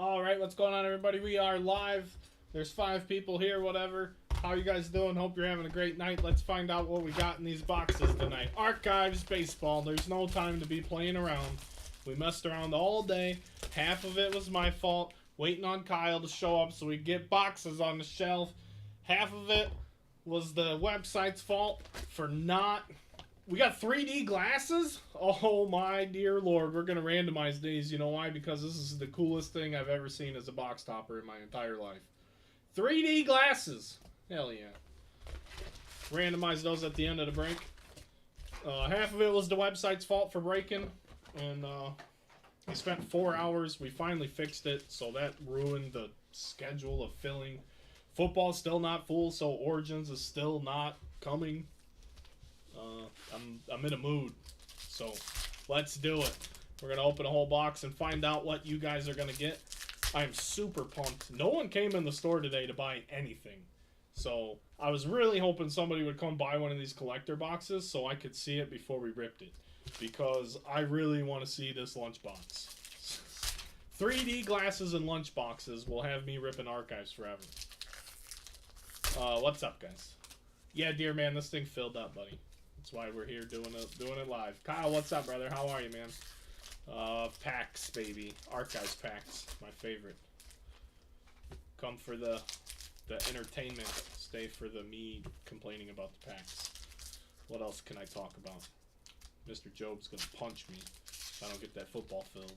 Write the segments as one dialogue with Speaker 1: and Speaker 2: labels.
Speaker 1: All right, what's going on, everybody? We are live. There's 5 people here, whatever. How you guys doing? Hope you're having a great night. Let's find out what we got in these boxes tonight. Archives baseball. There's no time to be playing around. We messed around all day. Half of it was my fault, waiting on Kyle to show up so we get boxes on the shelf. Half of it was the website's fault for not... We got 3D glasses? Oh my dear lord, we're going to randomize these. You know why? Because this is the coolest thing I've ever seen as a box topper in my entire life. 3D glasses! Hell yeah. Randomize those at the end of the break. Half of it was the website's fault for breaking. And we spent 4 hours. We finally fixed it, so that ruined the schedule of filling. Football's still not full, so Origins is still not coming. I'm in a mood, so let's do it. We're gonna open a whole box and find out what you guys are gonna get. I'm super pumped. No one came in the store today to buy anything, so I was really hoping somebody would come buy one of these collector boxes so I could see it before we ripped it, because I really want to see this lunchbox. 3D glasses and lunchboxes will have me ripping archives forever. What's up, guys? Yeah, dear man, this thing filled up, buddy. That's why we're here doing it live. Kyle, what's up, brother? How are you, man? Packs, baby. Archives packs. My favorite. Come for the entertainment. Stay for the me complaining about the packs. What else can I talk about? Mr. Job's gonna punch me if I don't get that football filled.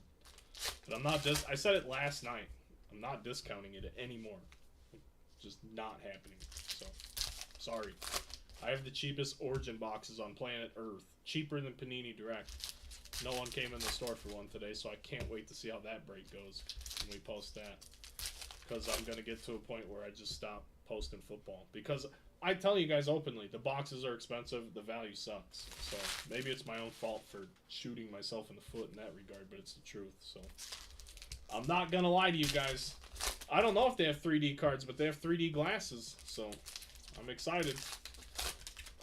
Speaker 1: But I'm not I said it last night. I'm not discounting it anymore. It's just not happening. So, sorry. I have the cheapest Origin boxes on planet Earth. Cheaper than Panini Direct. No one came in the store for one today, so I can't wait to see how that break goes when we post that. Because I'm going to get to a point where I just stop posting football. Because I tell you guys openly, the boxes are expensive, the value sucks. So maybe it's my own fault for shooting myself in the foot in that regard, but it's the truth. So I'm not going to lie to you guys. I don't know if they have 3D cards, but they have 3D glasses. So I'm excited.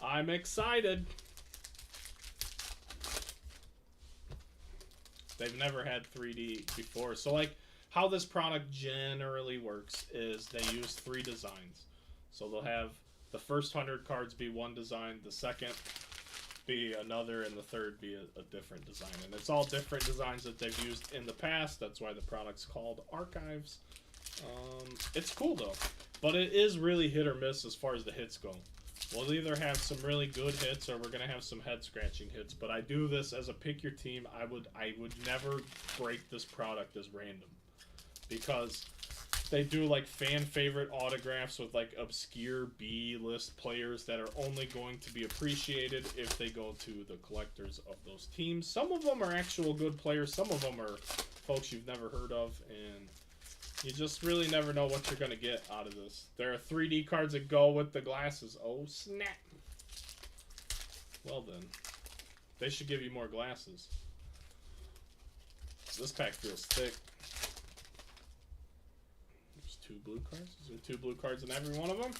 Speaker 1: I'm excited. They've never had 3D before. So, like, how this product generally works is they use 3 designs. So they'll have the first 100 cards be one design, the second be another, and the third be a different design. And it's all different designs that they've used in the past. That's why the product's called Archives. It's cool, though. But it is really hit or miss as far as the hits go. We'll either have some really good hits or we're going to have some head-scratching hits. But I do this as a pick your team. I would never break this product as random. Because they do like fan-favorite autographs with like obscure B-list players that are only going to be appreciated if they go to the collectors of those teams. Some of them are actual good players. Some of them are folks you've never heard of. And you just really never know what you're going to get out of this. There are 3D cards that go with the glasses. Oh, snap. Well, then. They should give you more glasses. This pack feels thick. There's 2 blue cards. Is there 2 blue cards in every one of them?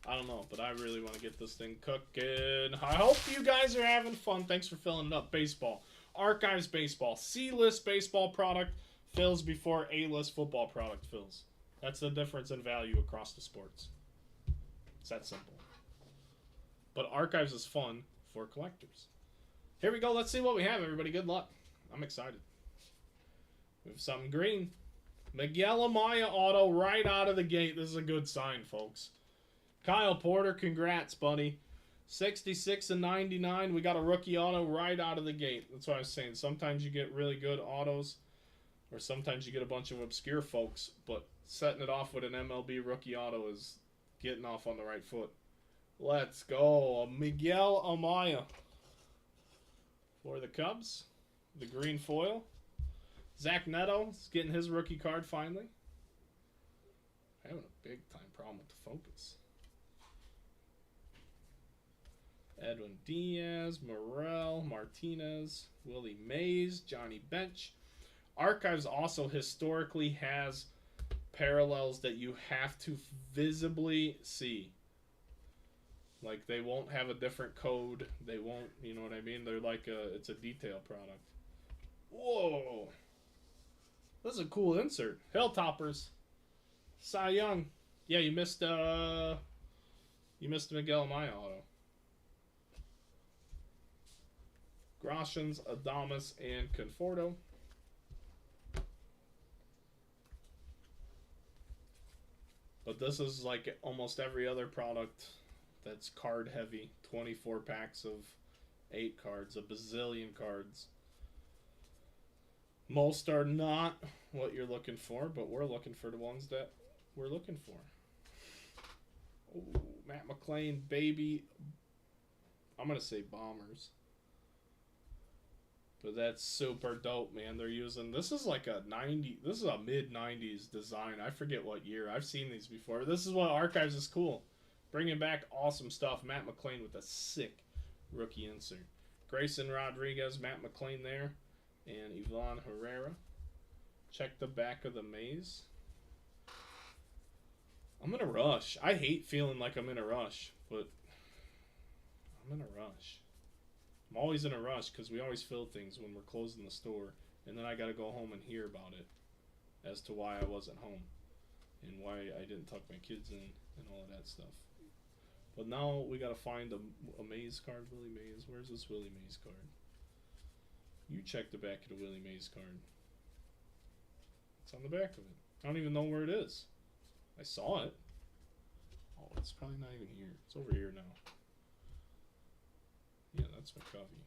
Speaker 1: I don't know, but I really want to get this thing cooking. I hope you guys are having fun. Thanks for filling it up. Baseball. Archives baseball. C-list baseball product fills before A-list football product fills. That's the difference in value across the sports. It's that simple. But Archives is fun for collectors. Here we go. Let's see what we have, everybody. Good luck. I'm excited. We have something green. Miguel Amaya auto right out of the gate. This is a good sign, folks. Kyle Porter, congrats, buddy. 66 and 99. We got a rookie auto right out of the gate. That's what I was saying. Sometimes you get really good autos. Or sometimes you get a bunch of obscure folks, but setting it off with an MLB rookie auto is getting off on the right foot. Let's go. Miguel Amaya for the Cubs. The green foil. Zach Neto is getting his rookie card finally. Having a big time problem with the focus. Edwin Diaz, Morel, Martinez, Willie Mays, Johnny Bench. Archives also historically has parallels that you have to visibly see. Like, they won't have a different code. They won't, you know what I mean? They're like it's a detail product. Whoa. This is a cool insert. Hilltoppers. Cy Young. Yeah, you missed Miguel Amaya auto. Groshans, Adames, and Conforto. But this is like almost every other product that's card heavy. 24 packs of 8 cards, a bazillion cards. Most are not what you're looking for, but we're looking for the ones that we're looking for. Oh, Matt McLean, baby. I'm going to say Bombers. But that's super dope, man. They're using... This is like a 90... This is a mid-90s design. I forget what year. I've seen these before. This is what Archives is cool. Bringing back awesome stuff. Matt McLean with a sick rookie insert. Grayson Rodriguez, Matt McLean there. And Ivan Herrera. Check the back of the maze. I'm in a rush. I hate feeling like I'm in a rush, but I'm in a rush. I'm always in a rush because we always fill things when we're closing the store, and then I got to go home and hear about it as to why I wasn't home and why I didn't tuck my kids in and all of that stuff. But now we got to find a Mays card, Willie Mays. Where's this Willie Mays card? You check the back of the Willie Mays card. It's on the back of it. I don't even know where it is. I saw it. Oh, it's probably not even here. It's over here now. Yeah, that's McCovey.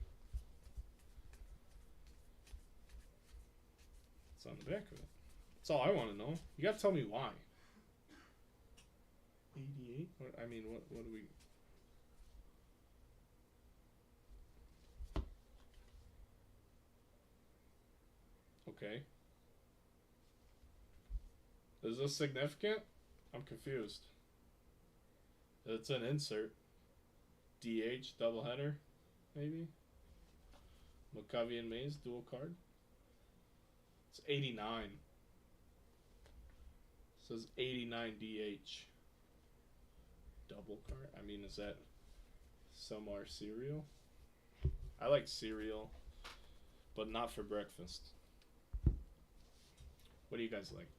Speaker 1: It's on the back of it. That's all I want to know. You gotta tell me why. 88? I mean, what do we... Okay. Is this significant? I'm confused. It's an insert. DH, doubleheader, maybe? McCovey and Mays, dual card. It's 89. It says 89 DH. Double card? I mean, is that some are cereal? I like cereal, but not for breakfast. What do you guys like?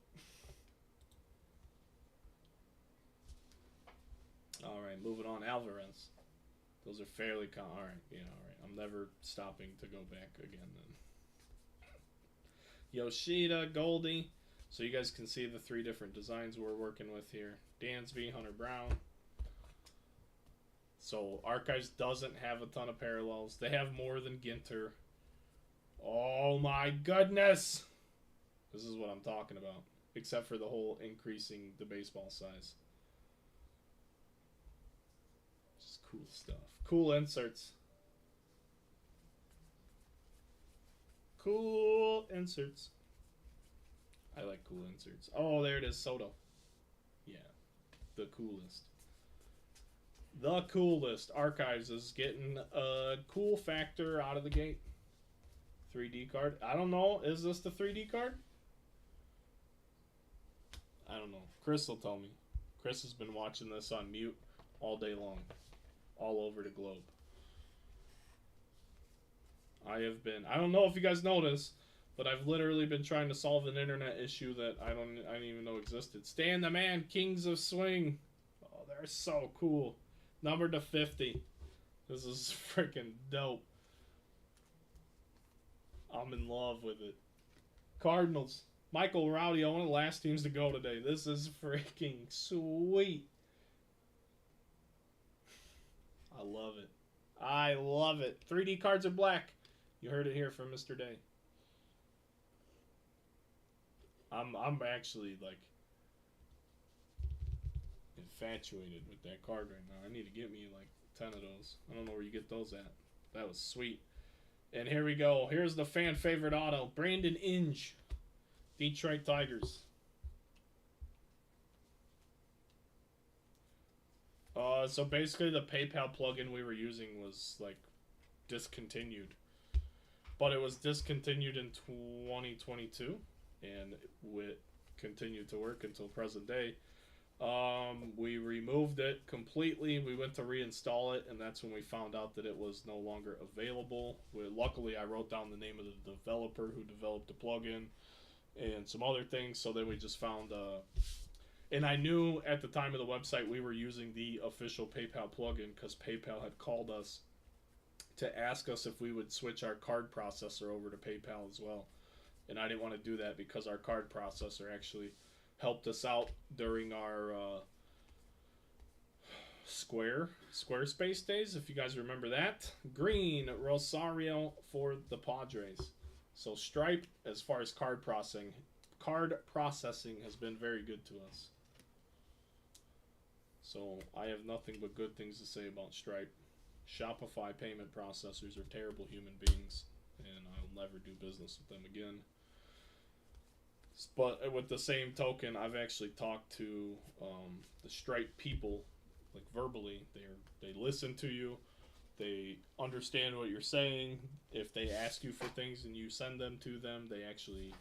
Speaker 1: Alright, moving on. Alvarez. Those are fairly alright, yeah, alright. I'm never stopping to go back again then. Yoshida, Goldie. So you guys can see the 3 different designs we're working with here. Dansby, Hunter Brown. So Archives doesn't have a ton of parallels. They have more than Ginter. Oh my goodness! This is what I'm talking about. Except for the whole increasing the baseball size. Just cool stuff. Cool inserts. Cool inserts. I like cool inserts. Oh, there it is, Soto. Yeah, the coolest. The coolest. Archives is getting a cool factor out of the gate. 3D card. I don't know. Is this the 3D card? I don't know. Chris will tell me. Chris has been watching this on mute all day long. All over the globe. I have been... I don't know if you guys noticed, but I've literally been trying to solve an internet issue that I didn't even know existed. Stan the Man, Kings of Swing. Oh, they're so cool. Number to 50. This is freaking dope. I'm in love with it. Cardinals. Michael Rowdy, one of the last teams to go today. This is freaking sweet. I love it. I love it. 3D cards are black. You heard it here from Mr. Day. I'm actually like infatuated with that card right now. I need to get me like 10 of those. I don't know where you get those at. That was sweet. And here we go. Here's the fan favorite auto. Brandon Inge. Detroit Tigers. So basically the PayPal plugin we were using was like discontinued. But it was discontinued in 2022 and it continued to work until present day. We removed it completely. We went to reinstall it, and that's when we found out that it was no longer available. Luckily, I wrote down the name of the developer who developed the plugin, and some other things. So then we just found, and I knew at the time of the website we were using the official PayPal plugin because PayPal had called us to ask us if we would switch our card processor over to PayPal as well. And I didn't want to do that because our card processor actually helped us out during our Squarespace days, if you guys remember that. Green, Rosario for the Padres. So Stripe, as far as card processing has been very good to us. So I have nothing but good things to say about Stripe. Shopify payment processors are terrible human beings, and I'll never do business with them again. But with the same token, I've actually talked to the Stripe people, like verbally. They listen to you, they understand what you're saying. If they ask you for things and you send them to them, they actually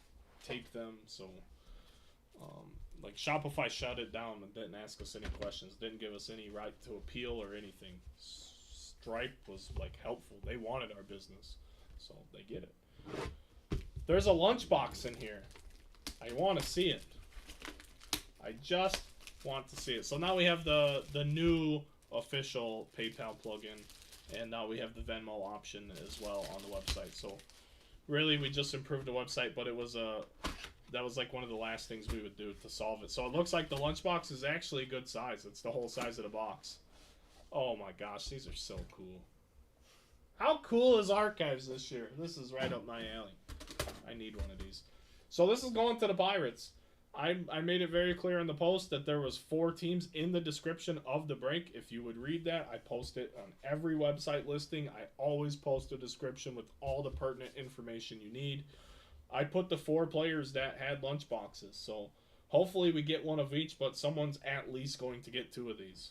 Speaker 1: take them. So, like Shopify shut it down and didn't ask us any questions, didn't give us any right to appeal or anything. Stripe was like helpful. They wanted our business, so they get it. There's a lunchbox in here. I want to see it. I just want to see it. So now we have the new official PayPal plugin, and now we have the Venmo option as well on the website. So really, we just improved the website, but it was that was like one of the last things we would do to solve it. So it looks like the lunchbox is actually a good size. It's the whole size of the box. Oh my gosh, these are so cool. How cool is Archives this year? This is right up my alley. I need one of these. So this is going to the Pirates. I made it very clear in the post that there was 4 teams in the description of the break. If you would read that, I post it on every website listing. I always post a description with all the pertinent information you need. I put the 4 players that had lunch boxes. So hopefully we get one of each, but someone's at least going to get 2 of these.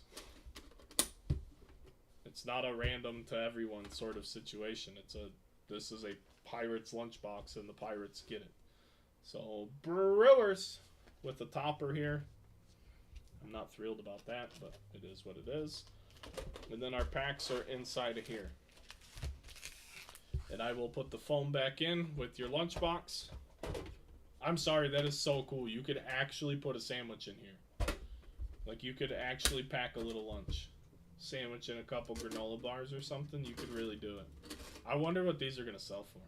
Speaker 1: It's not a random to everyone sort of situation. This is a Pirates lunchbox, and the Pirates get it. So Brewers with the topper here. I'm not thrilled about that, but it is what it is. And then our packs are inside of here. And I will put the foam back in with your lunchbox. I'm sorry, that is so cool. You could actually put a sandwich in here. Like, you could actually pack a little lunch. Sandwich and a couple granola bars or something. You could really do it. I wonder what these are going to sell for.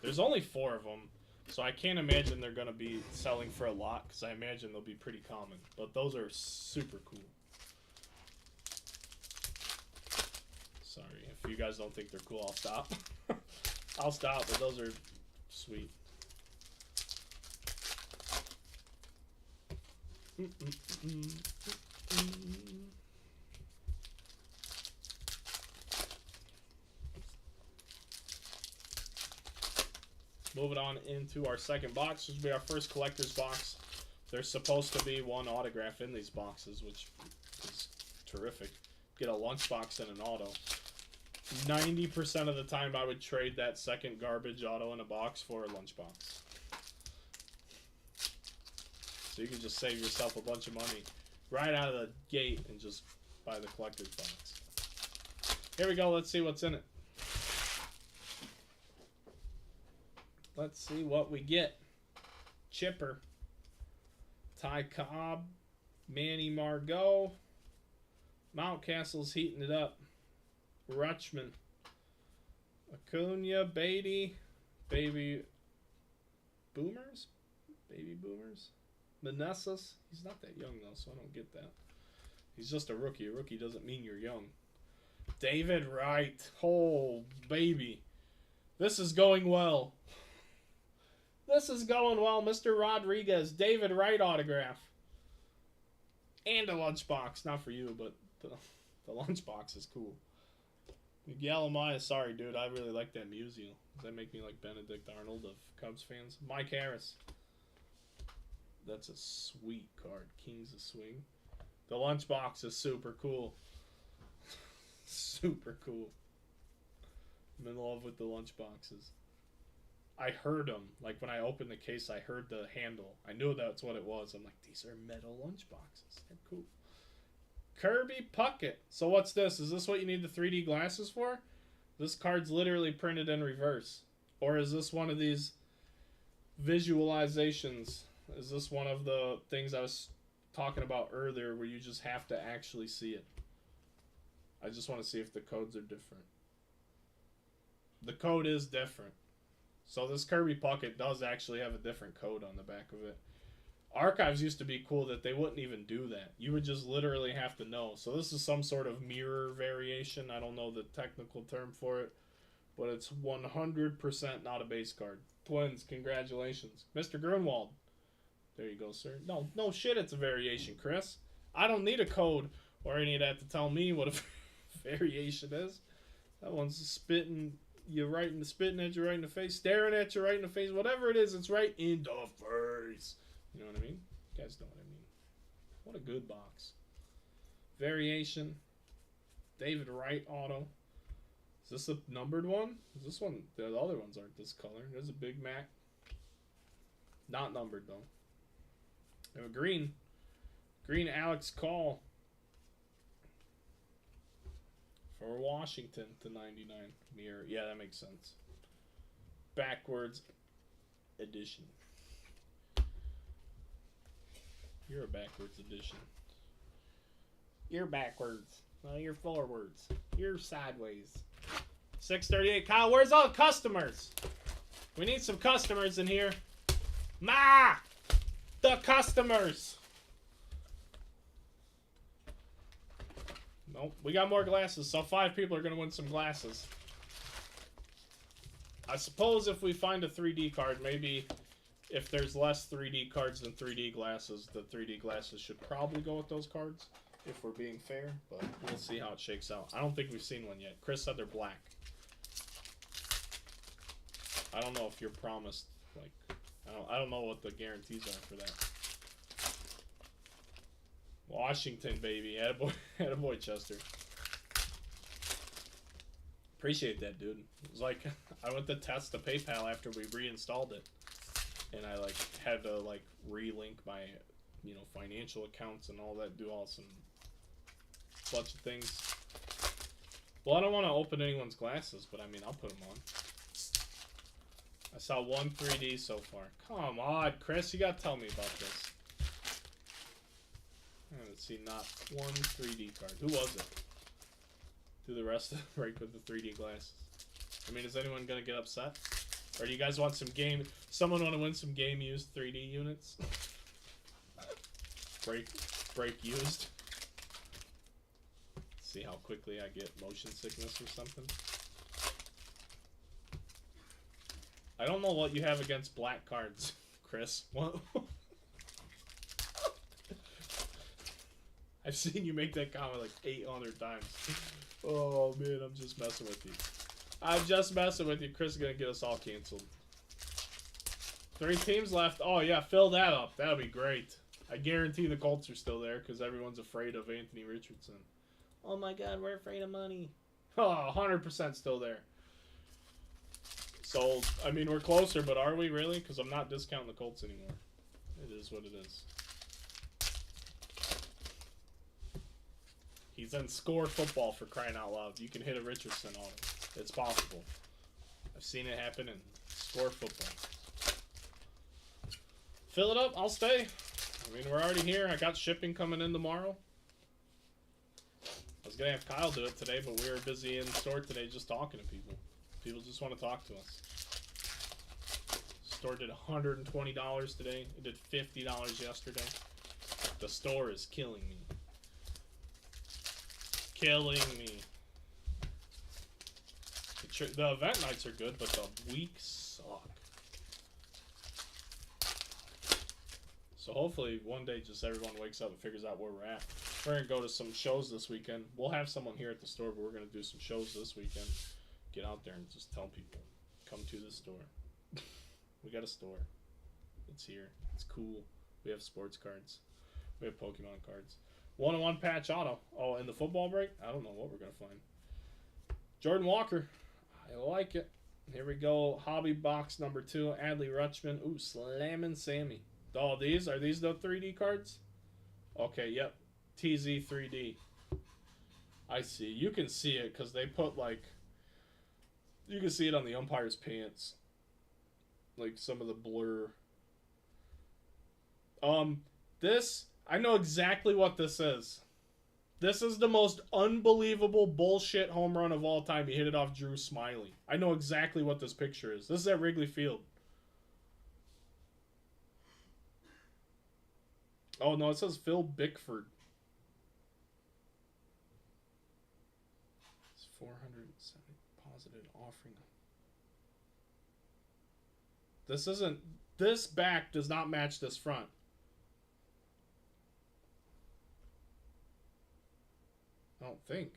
Speaker 1: There's only 4 of them, so I can't imagine they're going to be selling for a lot, because I imagine they'll be pretty common. But those are super cool. Sorry, if you guys don't think they're cool, I'll stop. I'll stop, but those are sweet. Moving on into our second box. This will be our first collector's box. There's supposed to be 1 autograph in these boxes, which is terrific. Get a lunchbox and an auto. 90% of the time I would trade that second garbage auto in a box for a lunchbox. So you can just save yourself a bunch of money right out of the gate and just buy the collector's box. Here we go. Let's see what's in it. Let's see what we get. Chipper. Ty Cobb. Manny Margot. Mountcastle's heating it up. Rutschman. Acuna. Beatty. Baby Boomers? Baby Boomers? Meneses. He's not that young, though, so I don't get that. He's just a rookie. A rookie doesn't mean you're young. David Wright. Oh, baby. This is going well. This is going well. Mr. Rodriguez. David Wright autograph. And a lunchbox. Not for you, but the lunchbox is cool. Miguel Amaya. Sorry, dude. I really like that Musial. Does that make me like Benedict Arnold of Cubs fans? Mike Harris. That's a sweet card. Kings of Swing. The lunchbox is super cool. Super cool. I'm in love with the lunchboxes. I heard them. Like, when I opened the case, I heard the handle. I knew that's what it was. I'm like, these are metal lunchboxes. They're cool. Kirby Puckett. So what's this? Is this what you need the 3D glasses for? This card's literally printed in reverse. Or is this one of these Visualizations. Is this one of the things I was talking about earlier where you just have to actually see it? I just want to see if the codes are different. The code is different. So this Kirby Puckett does actually have a different code on the back of it. Archives used to be cool that they wouldn't even do that. You would just literally have to know. So this is some sort of mirror variation. I don't know the technical term for it. But it's 100% not a base card. Twins, congratulations. Mr. Grunwald. There you go, sir. No shit, it's a variation, Chris. I don't need a code or any of that to tell me what a variation is. That one's spitting you spitting at you right in the face, staring at you right in the face, whatever it is, it's right in the face. You know what I mean? You guys know what I mean. What a good box. Variation. David Wright auto. Is this a numbered one? Is this one? The other ones aren't this color. There's a Big Mac. Not numbered though. We have a green. Green Alex Call. For Washington to 99. Mirror. Yeah, that makes sense. Backwards edition. You're a backwards edition. You're backwards. No, you're forwards. You're sideways. 638. Kyle, where's all the customers? We need some customers in here. Ma! The customers! Nope, we got more glasses, so 5 people are going to win some glasses. I suppose if we find a 3D card, maybe if there's less 3D cards than 3D glasses, the 3D glasses should probably go with those cards, if we're being fair, but we'll see how it shakes out. I don't think we've seen one yet. Chris said they're black. I don't know if you're promised, like, I don't know what the guarantees are for that. Washington, baby. Attaboy, Chester. Appreciate that, dude. It was like, I went to test the PayPal after we reinstalled it. And I, like, had to, like, relink my, you know, financial accounts and all that, do all some bunch of things. Well, I don't want to open anyone's glasses, but I mean, I'll put them on. I saw one 3D so far. Come on, Chris, you gotta tell me about this. Let's see, not one 3D card. Who was it? Do the rest of the break with the 3D glasses. I mean, is anyone gonna get upset? Or do you guys want some game? Someone want to win some game used 3D units? break used. See how quickly I get motion sickness or something. I don't know what you have against black cards, Chris. What? I've seen you make that comment like 800 times. Oh man, I'm just messing with you. I'm just messing with you. Chris is gonna get us all canceled. 3 teams left. Oh yeah, fill that up. That'll be great. I guarantee the Colts are still there because everyone's afraid of Anthony Richardson. Oh my God, we're afraid of money. Oh, 100% still there. So, I mean, we're closer, but are we really? Because I'm not discounting the Colts anymore. It is what it is. He's in Score Football, for crying out loud. You can hit a Richardson on it. It's possible. I've seen it happen in Score Football. Fill it up. I'll stay. I mean, we're already here. I got shipping coming in tomorrow. I was going to have Kyle do it today, but we were busy in the store today just talking to people. People just want to talk to us. Store did $120 today. It did $50 yesterday. The store is killing me. Killing me. The event nights are good, but the weeks suck. So hopefully one day just everyone wakes up and figures out where we're at. We're going to go to some shows this weekend. We'll have someone here at the store, but we're going to do some shows this weekend. Get out there and just tell people, come to the store. We got a store. It's here. It's cool. We have sports cards. We have Pokemon cards. 1-on-1 patch auto. Oh, in the football break? I don't know what we're going to find. Jordan Walker. I like it. Here we go. Hobby box number 2. Adley Rutschman. Ooh, Slammin' Sammy. Oh, are these the 3D cards? Okay, yep. TZ 3D. I see. You can see it because they put like... You can see it on the umpire's pants. like some of the blur. This, I know exactly what this is. This is the most unbelievable bullshit home run of all time. He hit it off Drew Smiley. I know exactly what this picture is. This is at Wrigley Field. Oh, no, it says Phil Bickford. It's 470 positive offering. This isn't... This back does not match this front. I don't think.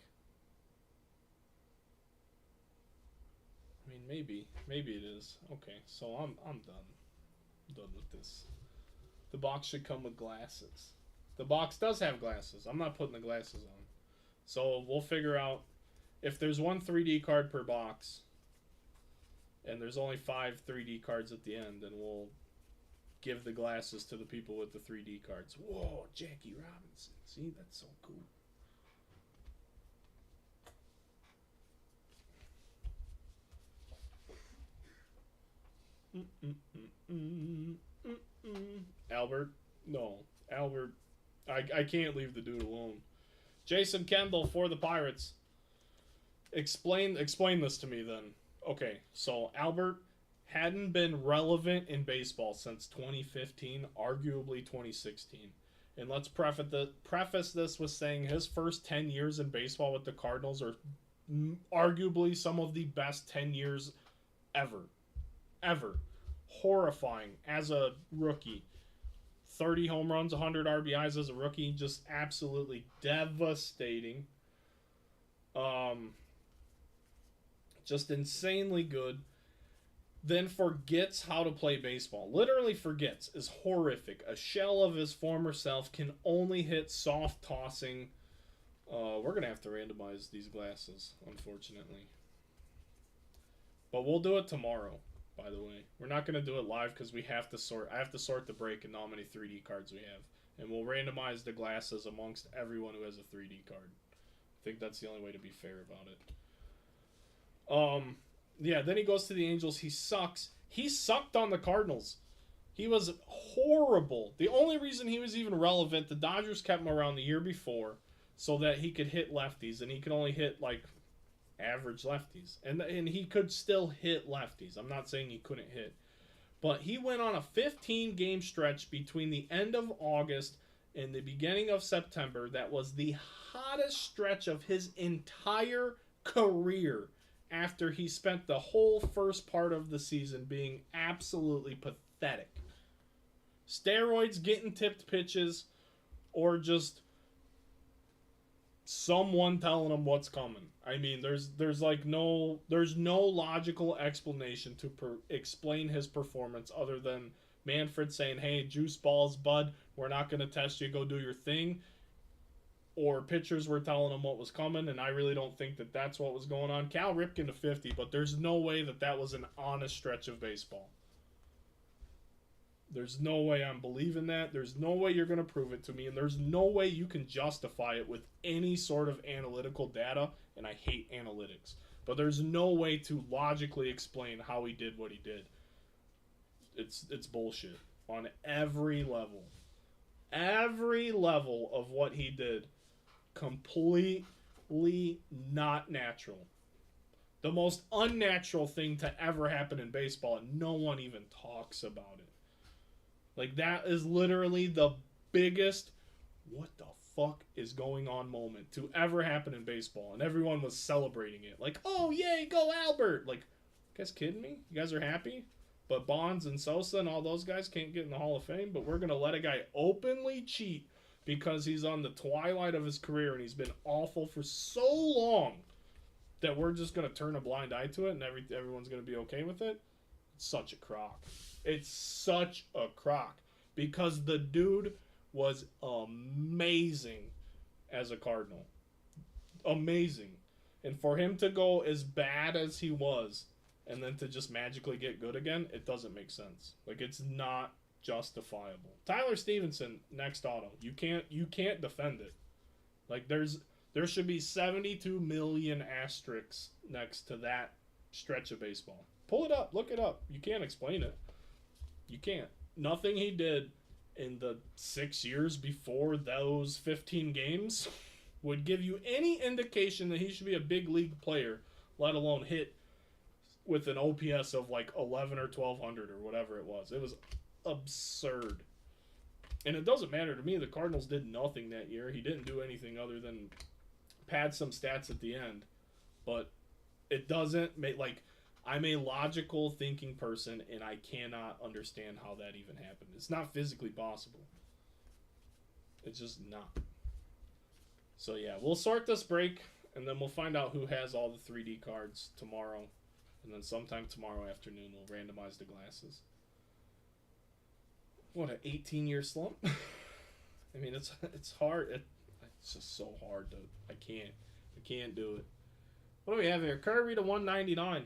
Speaker 1: I mean, maybe it is. Okay, so I'm done. I'm done with this. The box should come with glasses. The box does have glasses. I'm not putting the glasses on. So we'll figure out if there's one 3D card per box, and there's only 5 3D cards at the end, then we'll give the glasses to the people with the 3D cards. Whoa, Jackie Robinson. See, that's so cool. Albert, no, Albert, I can't leave the dude alone. Jason Kendall for the Pirates. Explain this to me then. Okay, so Albert hadn't been relevant in baseball since 2015, arguably 2016. And let's preface this with saying his first 10 years in baseball with the Cardinals are arguably some of the best 10 years ever. Horrifying as a rookie. 30 home runs, 100 RBIs as a rookie, just absolutely devastating. Just insanely good. Then forgets how to play baseball. Literally forgets. Is horrific. A shell of his former self, can only hit soft tossing. We're going to have to randomize these glasses, unfortunately. But we'll do it tomorrow, by the way. We're not going to do it live because we have to sort. I have to sort the break and how many 3D cards we have. And we'll randomize the glasses amongst everyone who has a 3D card. I think that's the only way to be fair about it. Yeah, then he goes to the Angels. He sucks. He sucked on the Cardinals. He was horrible. The only reason he was even relevant, the Dodgers kept him around the year before so that he could hit lefties, and he could only hit, like, average lefties. And he could still hit lefties. I'm not saying he couldn't hit. But he went on a 15-game stretch between the end of August and the beginning of September that was the hottest stretch of his entire career, after he spent the whole first part of the season being absolutely pathetic. Steroids, getting tipped pitches, or just someone telling him what's coming. I mean, there's no logical explanation to explain his performance other than Manfred saying, "Hey, juice balls, bud, we're not going to test you, go do your thing." Or pitchers were telling him what was coming, and I really don't think that that's what was going on. Cal Ripken to 50, but there's no way that was an honest stretch of baseball. There's no way I'm believing that. There's no way you're going to prove it to me, and there's no way you can justify it with any sort of analytical data, and I hate analytics. But there's no way to logically explain how he did what he did. It's bullshit on every level. Every level of what he did. Completely not natural. The most unnatural thing to ever happen in baseball, and no one even talks about it. Like, that is literally the biggest what the fuck is going on moment to ever happen in baseball, and everyone was celebrating it. Like, oh yay, go Albert! Like, you guys kidding me? You guys are happy? But Bonds and Sosa and all those guys can't get in the Hall of Fame, but we're going to let a guy openly cheat because he's on the twilight of his career and he's been awful for so long that we're just going to turn a blind eye to it and everyone's going to be okay with it. It's such a crock. It's such a crock because the dude was amazing as a Cardinal. Amazing. And for him to go as bad as he was and then to just magically get good again, it doesn't make sense. Like, it's not justifiable. Tyler Stevenson, next auto. You can't defend it. Like, there should be 72 million asterisks next to that stretch of baseball. Pull it up, look it up. You can't explain it. You can't. Nothing he did in the 6 years before those 15 games would give you any indication that he should be a big league player, let alone hit with an OPS of like 11 or 1200 or whatever it was. It was absurd. And it doesn't matter to me. The Cardinals did nothing that year. He didn't do anything other than pad some stats at the end. But it doesn't make, like, I'm a logical thinking person, and I cannot understand how that even happened. It's not physically possible. It's just not. So, yeah, we'll sort this break, and then we'll find out who has all the 3D cards tomorrow. And then sometime tomorrow afternoon, we'll randomize the glasses. What, an 18-year slump? I mean, it's hard. It's just so hard to... I can't do it. What do we have here? Kirby to 199.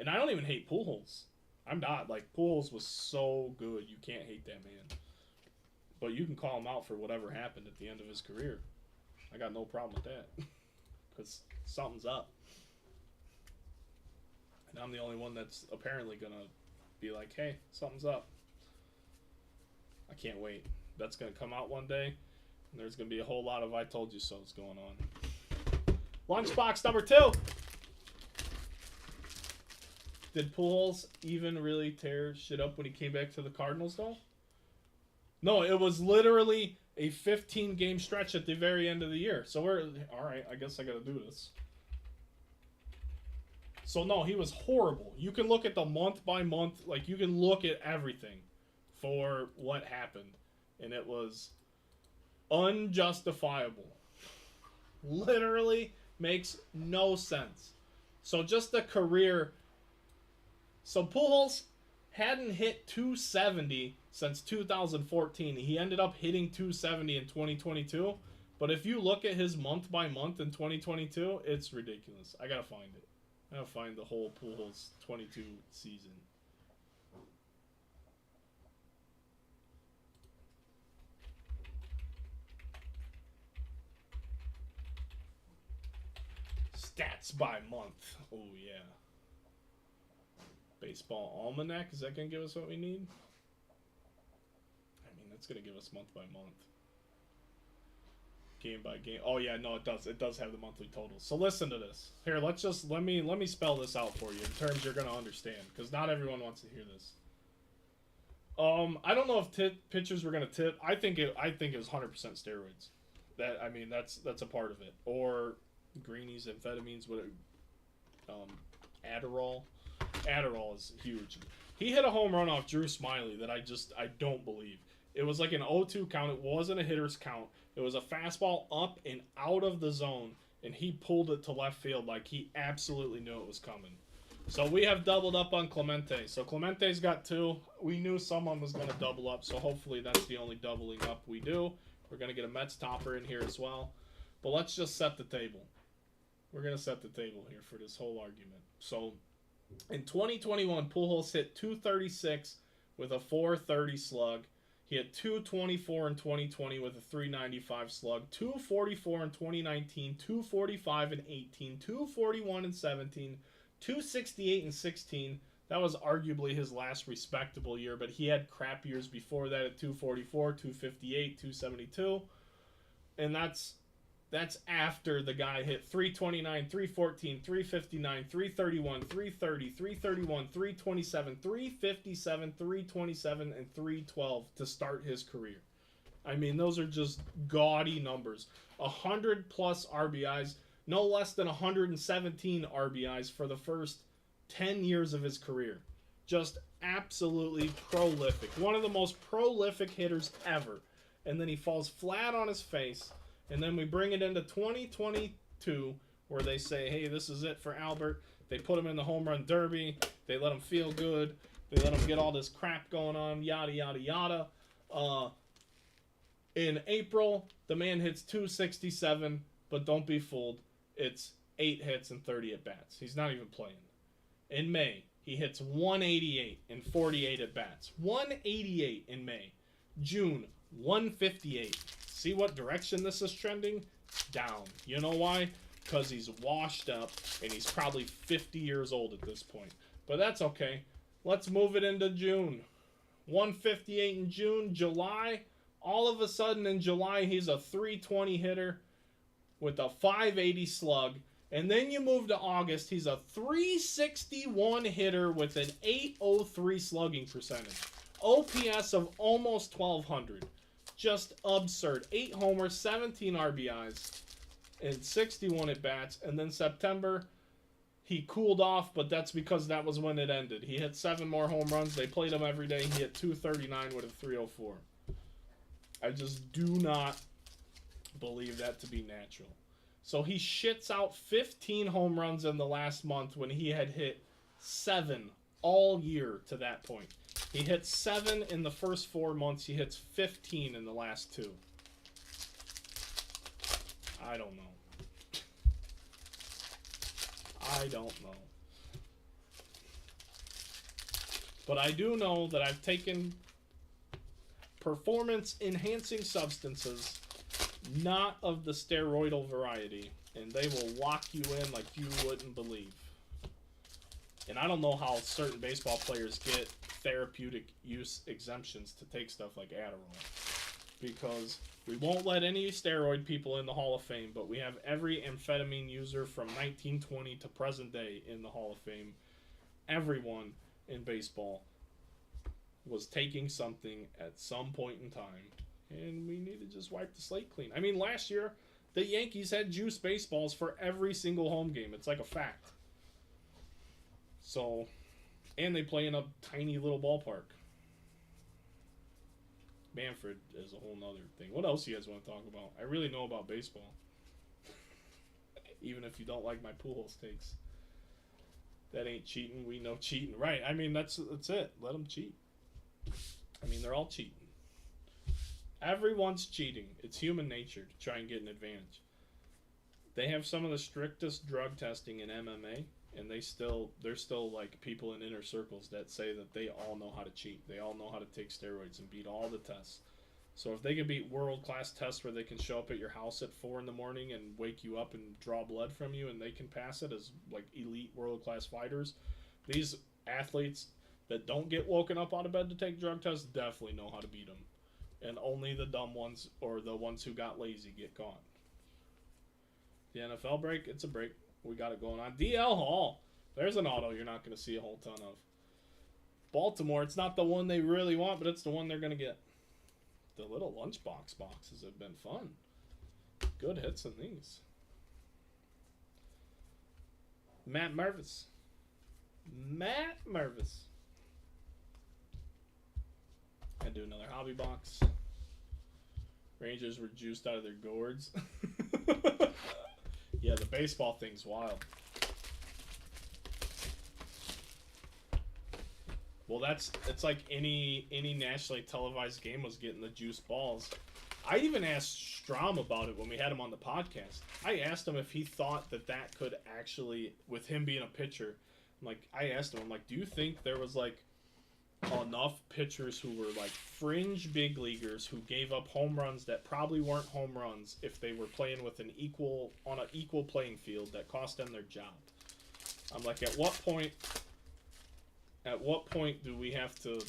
Speaker 1: And I don't even hate Pujols. I'm not. Like, Pujols was so good. You can't hate that man. But you can call him out for whatever happened at the end of his career. I got no problem with that. Because something's up. And I'm the only one that's apparently going to be like, hey, something's up. I can't wait. That's going to come out one day. And there's going to be a whole lot of I told you so's going on. Lunchbox number 2. Did Pujols even really tear shit up when he came back to the Cardinals, though? No, it was literally a 15-game stretch at the very end of the year. So we're... Alright, I guess I gotta do this. So, no, he was horrible. You can look at the month by month. Like, you can look at everything for what happened. And it was unjustifiable. Literally makes no sense. So, just the career... So Pujols hadn't hit 270 since 2014. He ended up hitting 270 in 2022. But if you look at his month by month in 2022, it's ridiculous. I gotta find it. I gotta find the whole Pujols 22 season. Stats by month. Oh yeah. Baseball Almanac, is that going to give us what we need? I mean, that's going to give us month by month. Game by game. Oh yeah, no, it does. It does have the monthly totals. So listen to this. Here, let me spell this out for you in terms you're going to understand, because not everyone wants to hear this. I don't know if pitchers were going to tip. I think it was 100% steroids. That's a part of it. Or greenies, amphetamines, what Adderall. Adderall is huge. He hit a home run off Drew Smiley that I don't believe. It was like an 0-2 count. It wasn't a hitter's count. It was a fastball up and out of the zone, and he pulled it to left field like he absolutely knew it was coming. So we have doubled up on Clemente. So Clemente's got 2. We knew someone was going to double up, so hopefully that's the only doubling up we do. We're going to get a Mets topper in here as well. But let's just set the table. We're going to set the table here for this whole argument. So... in 2021, Pujols hit 236 with a 430 slug. He had 224 in 2020 with a 395 slug. 244 in 2019, 245 in 18, 241 in 17, 268 in 16. That was arguably his last respectable year, but he had crap years before that at 244, 258, 272. And that's after the guy hit 329, 314, 359, 331, 330, 331, 327, 357, 327, and 312 to start his career. I mean, those are just gaudy numbers. 100-plus RBIs, no less than 117 RBIs for the first 10 years of his career. Just absolutely prolific. One of the most prolific hitters ever. And then he falls flat on his face. And then we bring it into 2022, where they say, hey, this is it for Albert. They put him in the home run derby. They let him feel good. They let him get all this crap going on, yada, yada, yada. In April, the man hits 267, but don't be fooled. It's 8 hits and 30 at-bats. He's not even playing. In May, he hits 188 and 48 at-bats. 188 in May. June, 158. See what direction this is trending? Down. You know why? Because he's washed up, and he's probably 50 years old at this point. But that's okay. Let's move it into June. 158 in June. July, all of a sudden in July, he's a 320 hitter with a 580 slug. And then you move to August, he's a 361 hitter with an 803 slugging percentage. OPS of almost 1,200. Just absurd. 8 homers, 17 RBIs, and 61 at-bats. And then September, he cooled off, but that's because that was when it ended. He hit 7 more home runs. They played him every day. He hit 239 with a 304. I just do not believe that to be natural. So he shits out 15 home runs in the last month when he had hit 7 all year to that point. He hit 7 in the first 4 months. He hits 15 in the last 2. I don't know. I don't know. But I do know that I've taken performance-enhancing substances, not of the steroidal variety, and they will lock you in like you wouldn't believe. And I don't know how certain baseball players get therapeutic use exemptions to take stuff like Adderall, because we won't let any steroid people in the Hall of Fame, but we have every amphetamine user from 1920 to present day in the Hall of Fame. Everyone in baseball was taking something at some point in time, and we need to just wipe the slate clean. I mean, last year, the Yankees had juice baseballs for every single home game. It's like a fact. So, and they play in a tiny little ballpark. Manfred is a whole nother thing. What else do you guys want to talk about? I really know about baseball. Even if you don't like my Pujols takes. That ain't cheating. We know cheating. Right. I mean, that's it. Let them cheat. I mean, they're all cheating. Everyone's cheating. It's human nature to try and get an advantage. They have some of the strictest drug testing in MMA, and they're still like people in inner circles that say that they all know how to cheat. They all know how to take steroids and beat all the tests. So if they can beat world-class tests where they can show up at your house at 4 in the morning and wake you up and draw blood from you, and they can pass it as like elite world-class fighters, these athletes that don't get woken up out of bed to take drug tests definitely know how to beat them. And only the dumb ones or the ones who got lazy get caught. The NFL break, it's a break. We got it going on. DL Hall. There's an auto you're not going to see a whole ton of. Baltimore, it's not the one they really want, but it's the one they're going to get. The little lunchbox boxes have been fun. Good hits in these. Matt Mervis. I do another hobby box. Rangers were juiced out of their gourds. Yeah, the baseball thing's wild. Well, it's like any nationally televised game was getting the juice balls. I even asked Strom about it when we had him on the podcast. I asked him if he thought that could actually, with him being a pitcher, I asked him, I'm like, do you think there was like enough pitchers who were like fringe big leaguers who gave up home runs that probably weren't home runs if they were playing with an equal playing field that cost them their job? I'm like, at what point do we have to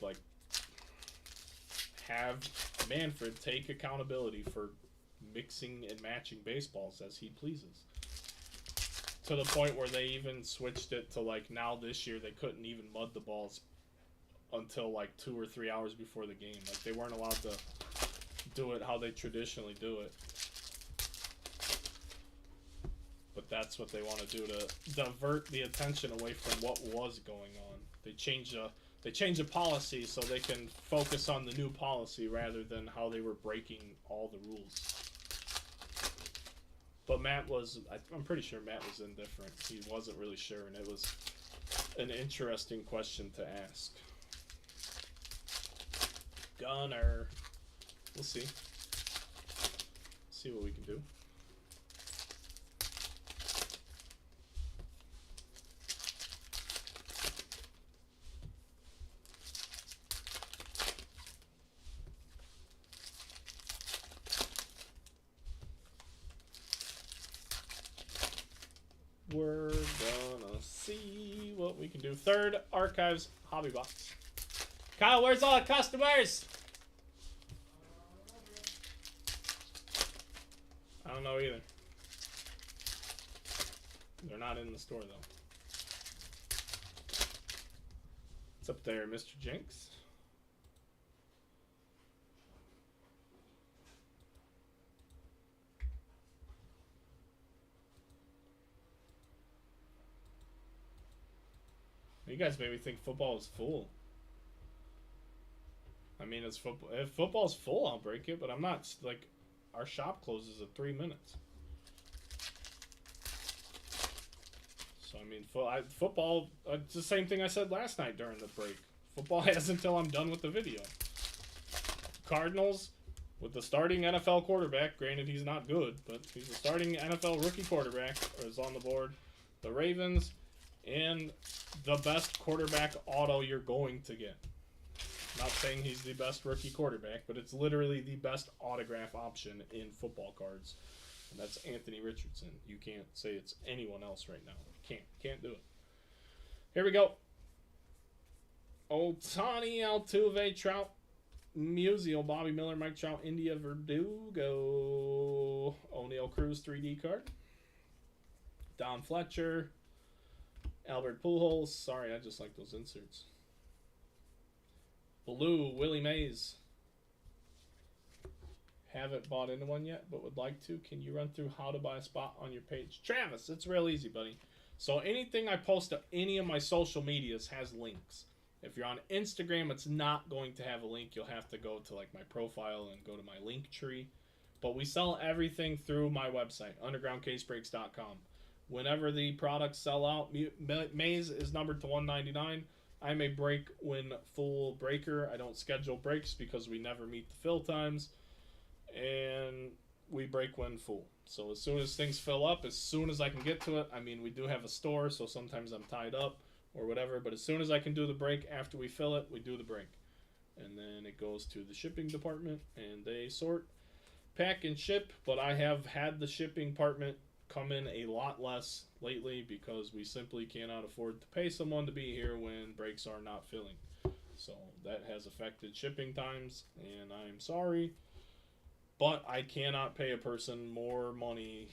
Speaker 1: like have Manfred take accountability for mixing and matching baseballs as he pleases? To the point where they even switched it to like now this year they couldn't even mud the balls until like 2 or 3 hours before the game. Like they weren't allowed to do it how they traditionally do it. But that's what they want to do to divert the attention away from what was going on. They change a policy so they can focus on the new policy rather than how they were breaking all the rules. But I'm pretty sure Matt was indifferent. He wasn't really sure, and it was an interesting question to ask. Gunner. We'll see. See what we can do. We're gonna see what we can do. Third Archives hobby box. Kyle, where's all the customers? I don't know either. They're not in the store, though. What's up there, Mr. Jinx? You guys made me think football is full. I mean, it's football. If football's full, I'll break it, but I'm not, like, our shop closes in 3 minutes. So, I mean, football, it's the same thing I said last night during the break. Football has until I'm done with the video. Cardinals, with the starting NFL quarterback, granted he's not good, but he's the starting NFL rookie quarterback, is on the board. The Ravens, and the best quarterback auto you're going to get. Not saying he's the best rookie quarterback, but it's literally the best autograph option in football cards. And that's Anthony Richardson. You can't say it's anyone else right now. Can't do it. Here we go. Otani, Altuve, Trout, Musial, Bobby Miller, Mike Trout, India, Verdugo, O'Neal Cruz 3D card. Don Fletcher, Albert Pujols. Sorry, I just like those inserts. Blue, Willie Mays. Haven't bought into one yet, but would like to. Can you run through how to buy a spot on your page? Travis, it's real easy, buddy. So anything I post to any of my social medias has links. If you're on Instagram, it's not going to have a link. You'll have to go to like my profile and go to my link tree. But we sell everything through my website, undergroundcasebreaks.com. Whenever the products sell out, Mays is numbered to 199. I'm a break when full breaker. I don't schedule breaks because we never meet the fill times. And we break when full. So as soon as things fill up, as soon as I can get to it, I mean, we do have a store, so sometimes I'm tied up or whatever. But as soon as I can do the break after we fill it, we do the break. And then it goes to the shipping department, and they sort, pack, and ship. But I have had the shipping department come in a lot less lately because we simply cannot afford to pay someone to be here when breaks are not filling. So that has affected shipping times, and I'm sorry. But I cannot pay a person more money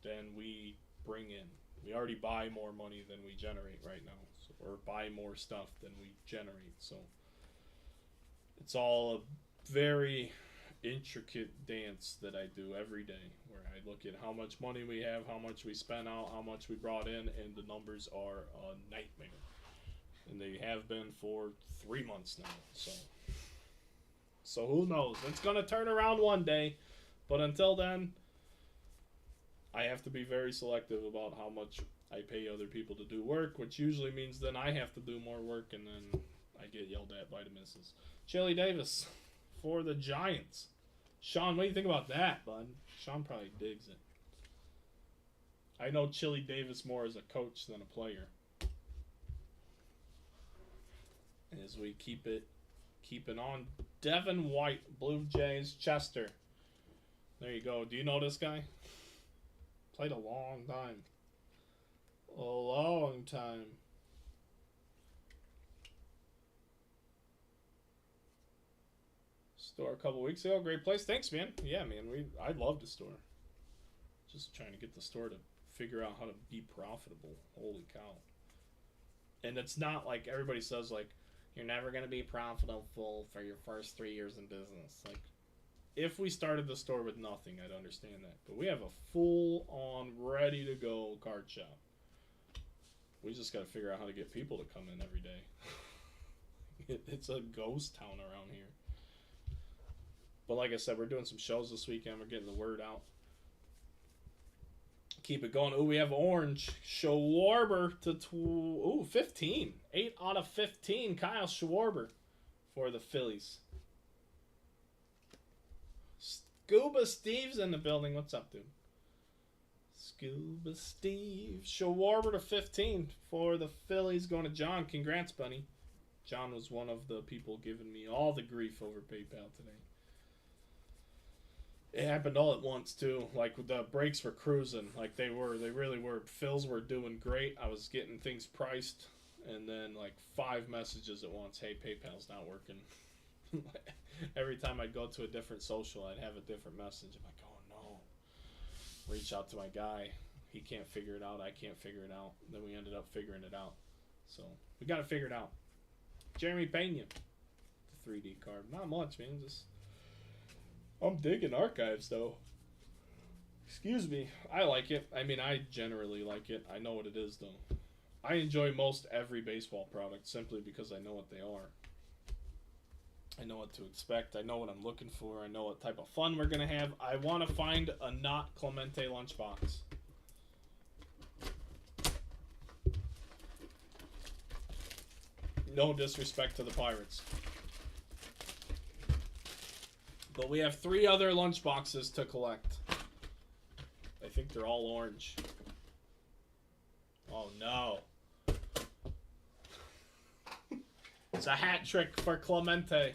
Speaker 1: than we bring in. We already buy more money than we generate right now. So, or buy more stuff than we generate. So it's all a very intricate dance that I do every day, where I look at how much money we have, how much we spent out, how much we brought in, and the numbers are a nightmare. And they have been for 3 months now. So who knows? It's going to turn around one day. But until then, I have to be very selective about how much I pay other people to do work, which usually means then I have to do more work, and then I get yelled at by the missus. Chili Davis for the Giants. Sean, what do you think about that, bud? Sean probably digs it. I know Chili Davis more as a coach than a player. As we keeping on. Devin White, Blue Jays, Chester. There you go. Do you know this guy? Played a long time. A long time. Store a couple weeks ago. Great place. Thanks, man. Yeah, man. I love the store. Just trying to get the store to figure out how to be profitable. Holy cow. And it's not like everybody says, like, you're never going to be profitable for your first 3 years in business. Like, if we started the store with nothing, I'd understand that. But we have a full-on, ready-to-go card shop. We just got to figure out how to get people to come in every day. It's a ghost town around here. But like I said, we're doing some shows this weekend. We're getting the word out. Keep it going. Ooh, we have orange. Schwarber to 15. 8 out of 15. Kyle Schwarber for the Phillies. Scuba Steve's in the building. What's up, dude? Scuba Steve. Schwarber to 15 for the Phillies. Going to John. Congrats, buddy. John was one of the people giving me all the grief over PayPal today. It happened all at once, too. Like, the breaks were cruising. Like, they really were. Phils were doing great. I was getting things priced and then like 5 messages at once. Hey, PayPal's not working. Every time I'd go to a different social, I'd have a different message. I'm like, oh no. Reach out to my guy. He can't figure it out. I can't figure it out. Then we ended up figuring it out. So we got to figure it out. Jeremy Pena, the 3D card. Not much, man. Just I'm digging archives though. Excuse me. I like it. I mean, I generally like it. I know what it is though. I enjoy most every baseball product simply because I know what they are. I know what to expect. I know what I'm looking for. I know what type of fun we're going to have. I want to find a not Clemente lunchbox. No disrespect to the Pirates. But we have 3 other lunchboxes to collect. I think they're all orange. Oh no. It's a hat trick for Clemente.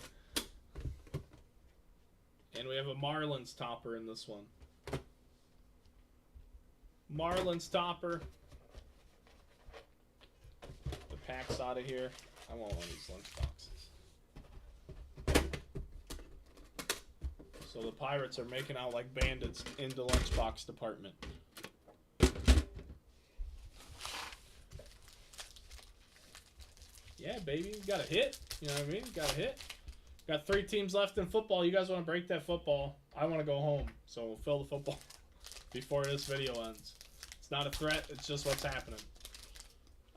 Speaker 1: And we have a Marlins topper in this one. Marlins topper. The pack's out of here. I want one of these lunch boxes. So the Pirates are making out like bandits in the lunchbox department. Yeah, baby, you got a hit. You know what I mean? Got a hit. Got 3 teams left in football. You guys want to break that football? I want to go home. So we'll fill the football before this video ends. It's not a threat. It's just what's happening.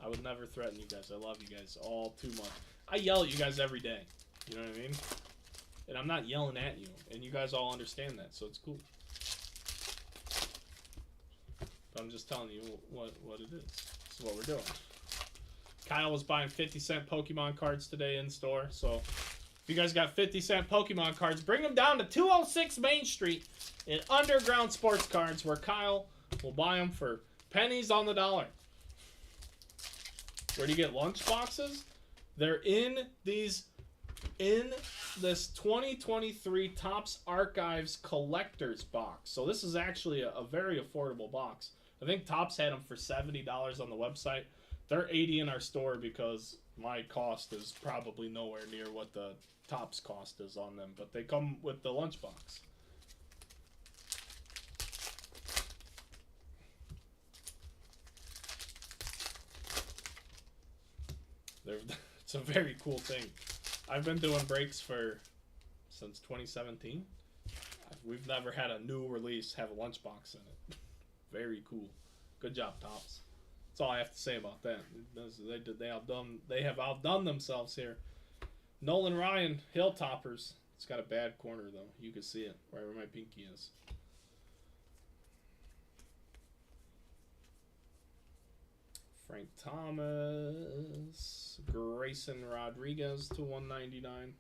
Speaker 1: I would never threaten you guys. I love you guys all too much. I yell at you guys every day. You know what I mean? And I'm not yelling at you. And you guys all understand that. So it's cool. But I'm just telling you what it is. This is what we're doing. Kyle was buying 50-cent Pokemon cards today in store. So if you guys got 50-cent Pokemon cards, bring them down to 206 Main Street in Underground Sports Cards, where Kyle will buy them for pennies on the dollar. Where do you get lunch boxes? They're in this 2023 Topps Archives Collector's box. So this is actually a very affordable box. I think Topps had them for $70 on the website. They're $80 in our store because my cost is probably nowhere near what the Topps cost is on them. But they come with the lunchbox. It's a very cool thing. I've been doing breaks since 2017. We've never had a new release have a lunchbox in it. Very cool. Good job, Topps. That's all I have to say about that. They have outdone themselves here. Nolan Ryan, Hilltoppers. It's got a bad corner though. You can see it right where my pinky is. Frank Thomas, Grayson Rodriguez to 199. I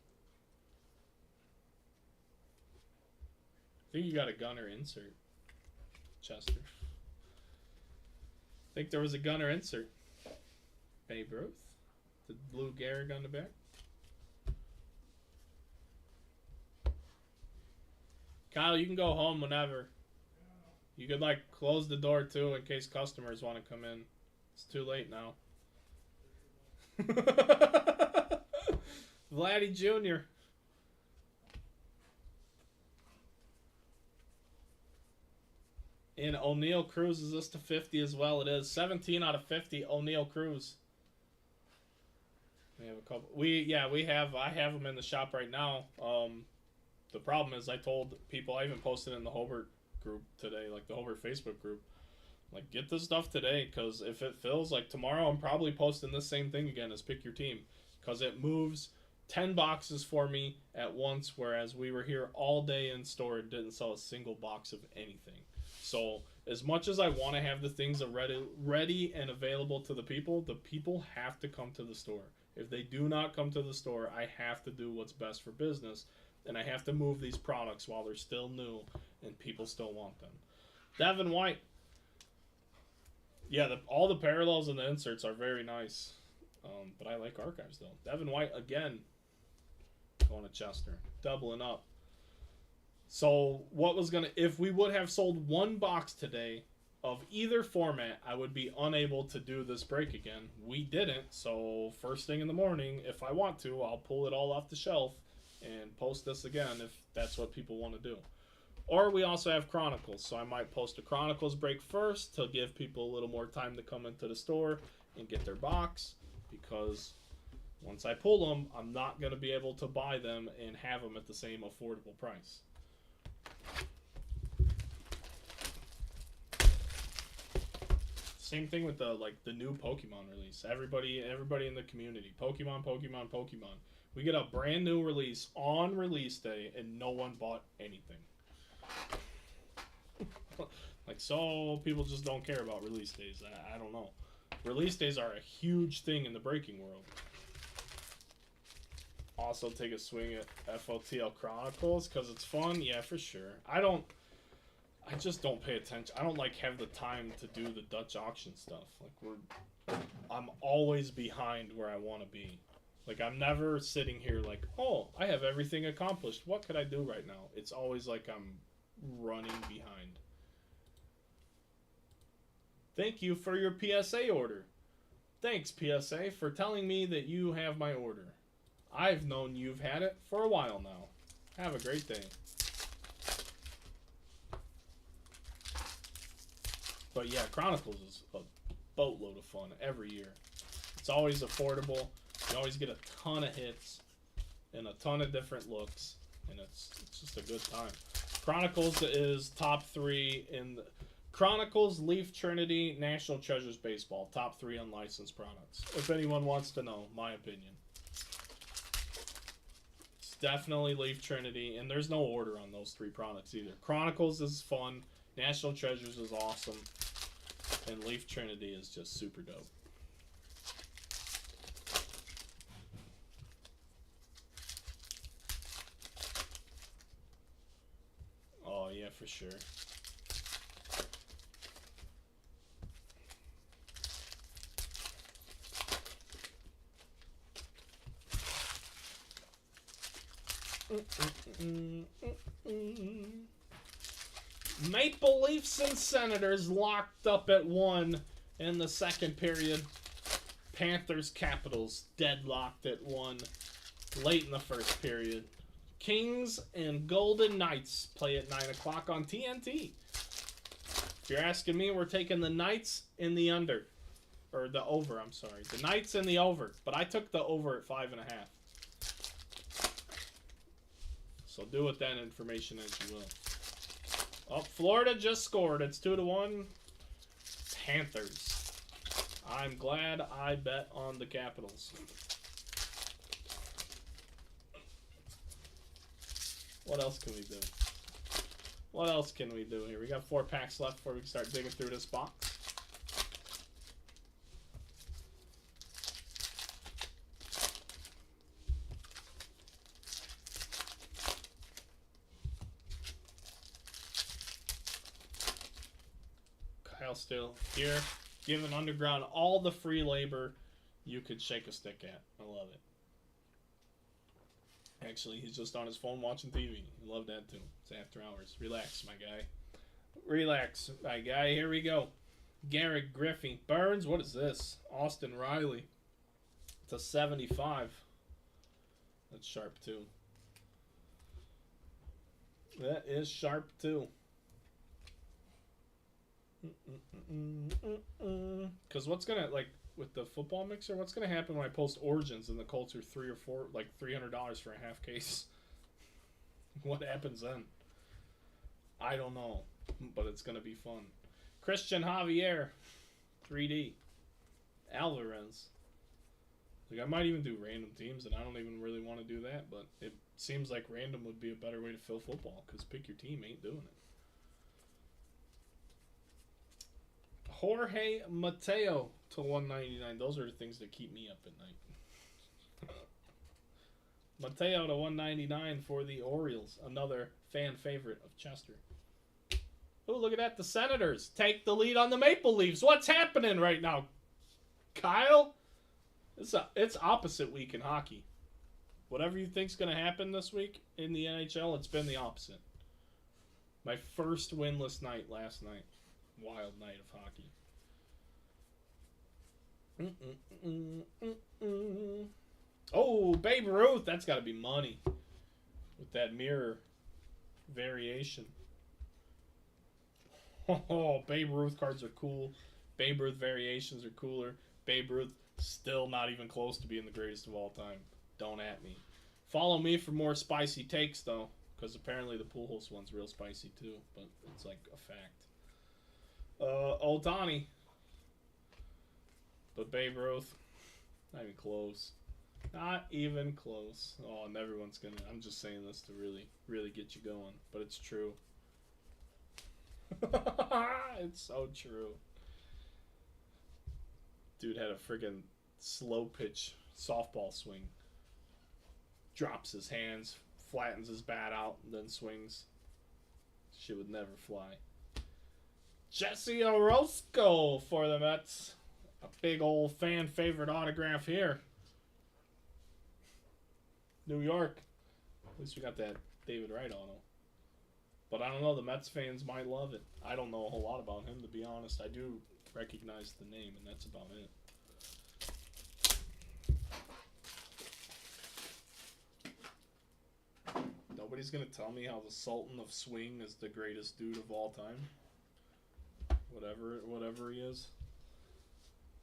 Speaker 1: think you got a gunner insert, Chester. I think there was a gunner insert. Babe Ruth, the blue Gehrig on the back. Kyle, you can go home whenever. You could like close the door too in case customers want to come in. It's too late now. Vladdy Jr. And O'Neal Cruz, is this to 50 as well? It is 17 out of 50. O'Neal Cruz. We have a couple. I have them in the shop right now. The problem is I told people, I even posted in the Hobart group today, like the Hobart Facebook group, like get this stuff today, because if it fills, like tomorrow I'm probably posting this same thing again as pick your team, because it moves 10 boxes for me at once, whereas we were here all day in store and didn't sell a single box of anything. So as much as I want to have the things ready and available to the people have to come to the store. If they do not come to the store, I have to do what's best for business, and I have to move these products while they're still new and people still want them. Devin White. Yeah, all the parallels and the inserts are very nice. But I like archives, though. Devin White, again, going to Chester. Doubling up. So, if we would have sold one box today, of either format, I would be unable to do this break again. We didn't, so first thing in the morning, if I want to, I'll pull it all off the shelf and post this again if that's what people want to do. Or we also have Chronicles, so I might post a Chronicles break first to give people a little more time to come into the store and get their box, because once I pull them, I'm not going to be able to buy them and have them at the same affordable price. Same thing with the new Pokemon release. Everybody in the community, Pokemon. We get a brand new release on release day, and no one bought anything. So people just don't care about release days. I don't know. Release days are a huge thing in the breaking world. Also take a swing at FOTL Chronicles because it's fun. Yeah, for sure. I just don't pay attention. I don't have the time to do the Dutch auction stuff. I'm always behind where I want to be. I'm never sitting here oh, I have everything accomplished. What could I do right now? It's always I'm running behind. Thank you for your PSA order. Thanks, PSA, for telling me that you have my order. I've known you've had it for a while now. Have a great day. But yeah, Chronicles is a boatload of fun every year. It's always affordable. You always get a ton of hits and a ton of different looks, and it's just a good time. Chronicles is top 3 in the Chronicles, Leaf Trinity, National Treasures Baseball, top 3 unlicensed products. If anyone wants to know, my opinion. It's definitely Leaf Trinity, and there's no order on those 3 products either. Chronicles is fun, National Treasures is awesome, and Leaf Trinity is just super dope. Oh yeah, for sure. Maple Leafs and Senators locked up at 1 in the second period. Panthers Capitals deadlocked at 1 late in the first period. Kings and Golden Knights play at 9 o'clock on TNT. If you're asking me, we're taking the Knights in the under. Or the over, I'm sorry. The Knights in the over. But I took the over at 5.5. So do with that information as you will. Oh, Florida just scored. It's 2-1. Panthers. I'm glad I bet on the Capitals. What else can we do? What else can we do here? We got 4 packs left before we can start digging through this box. Kyle still here, giving Underground all the free labor you could shake a stick at. I love it. Actually, he's just on his phone watching TV. I love that too. It's after hours. Relax, my guy. Relax, my guy. Here we go. Garrett Griffey. Burns, what is this? Austin Riley. It's a 75. That's sharp too. That is sharp too. Because what's gonna, with the football mixer, what's gonna happen when I post Origins and the Colts are $300 for a half case? What happens then? I don't know, but it's gonna be fun. Christian Javier, 3D. Alvarez. I might even do random teams, and I don't even really want to do that, but it seems like random would be a better way to fill football, because pick your team ain't doing it. Jorge Mateo to 199. Those are the things that keep me up at night. Mateo to 199 for the Orioles. Another fan favorite of Chester. Oh, look at that. The Senators take the lead on the Maple Leafs. What's happening right now, Kyle? It's opposite week in hockey. Whatever you think's going to happen this week in the NHL, it's been the opposite. My first winless night last night. wild night of hockey. Oh, Babe Ruth. That's got to be money. With that mirror variation. Oh, Babe Ruth cards are cool. Babe Ruth variations are cooler. Babe Ruth still not even close to being the greatest of all time. Don't at me. Follow me for more spicy takes, though. Because apparently the Pujols one's real spicy, too. But it's like a fact. Ohtani. But Babe Ruth, not even close. Not even close. Oh, and everyone's gonna... I'm just saying this to really, really get you going. But it's true. It's so true. Dude had a friggin' slow pitch softball swing. Drops his hands, flattens his bat out, and then swings. Shit would never fly. Jesse Orozco for the Mets. A big old fan favorite autograph here. New York. At least we got that David Wright auto. But I don't know, the Mets fans might love it. I don't know a whole lot about him, to be honest. I do recognize the name, and that's about it. Nobody's going to tell me how the Sultan of Swing is the greatest dude of all time. Whatever he is.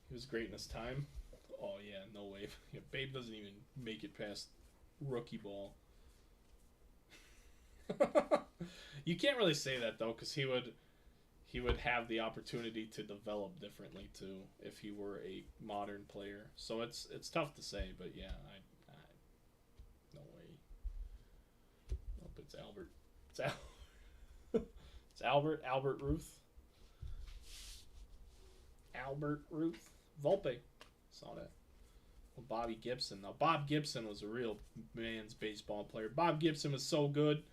Speaker 1: He was great in his time. Oh, yeah, no way. Yeah, Babe doesn't even make it past rookie ball. You can't really say that, though, because he would have the opportunity to develop differently, too, if he were a modern player. So it's tough to say, but yeah, no way. Nope, it's Albert. It's Albert Ruth. Albert Ruth. Volpe. Saw that. Well, Bobby Gibson. Now, Bob Gibson was a real man's baseball player. Bob Gibson was so good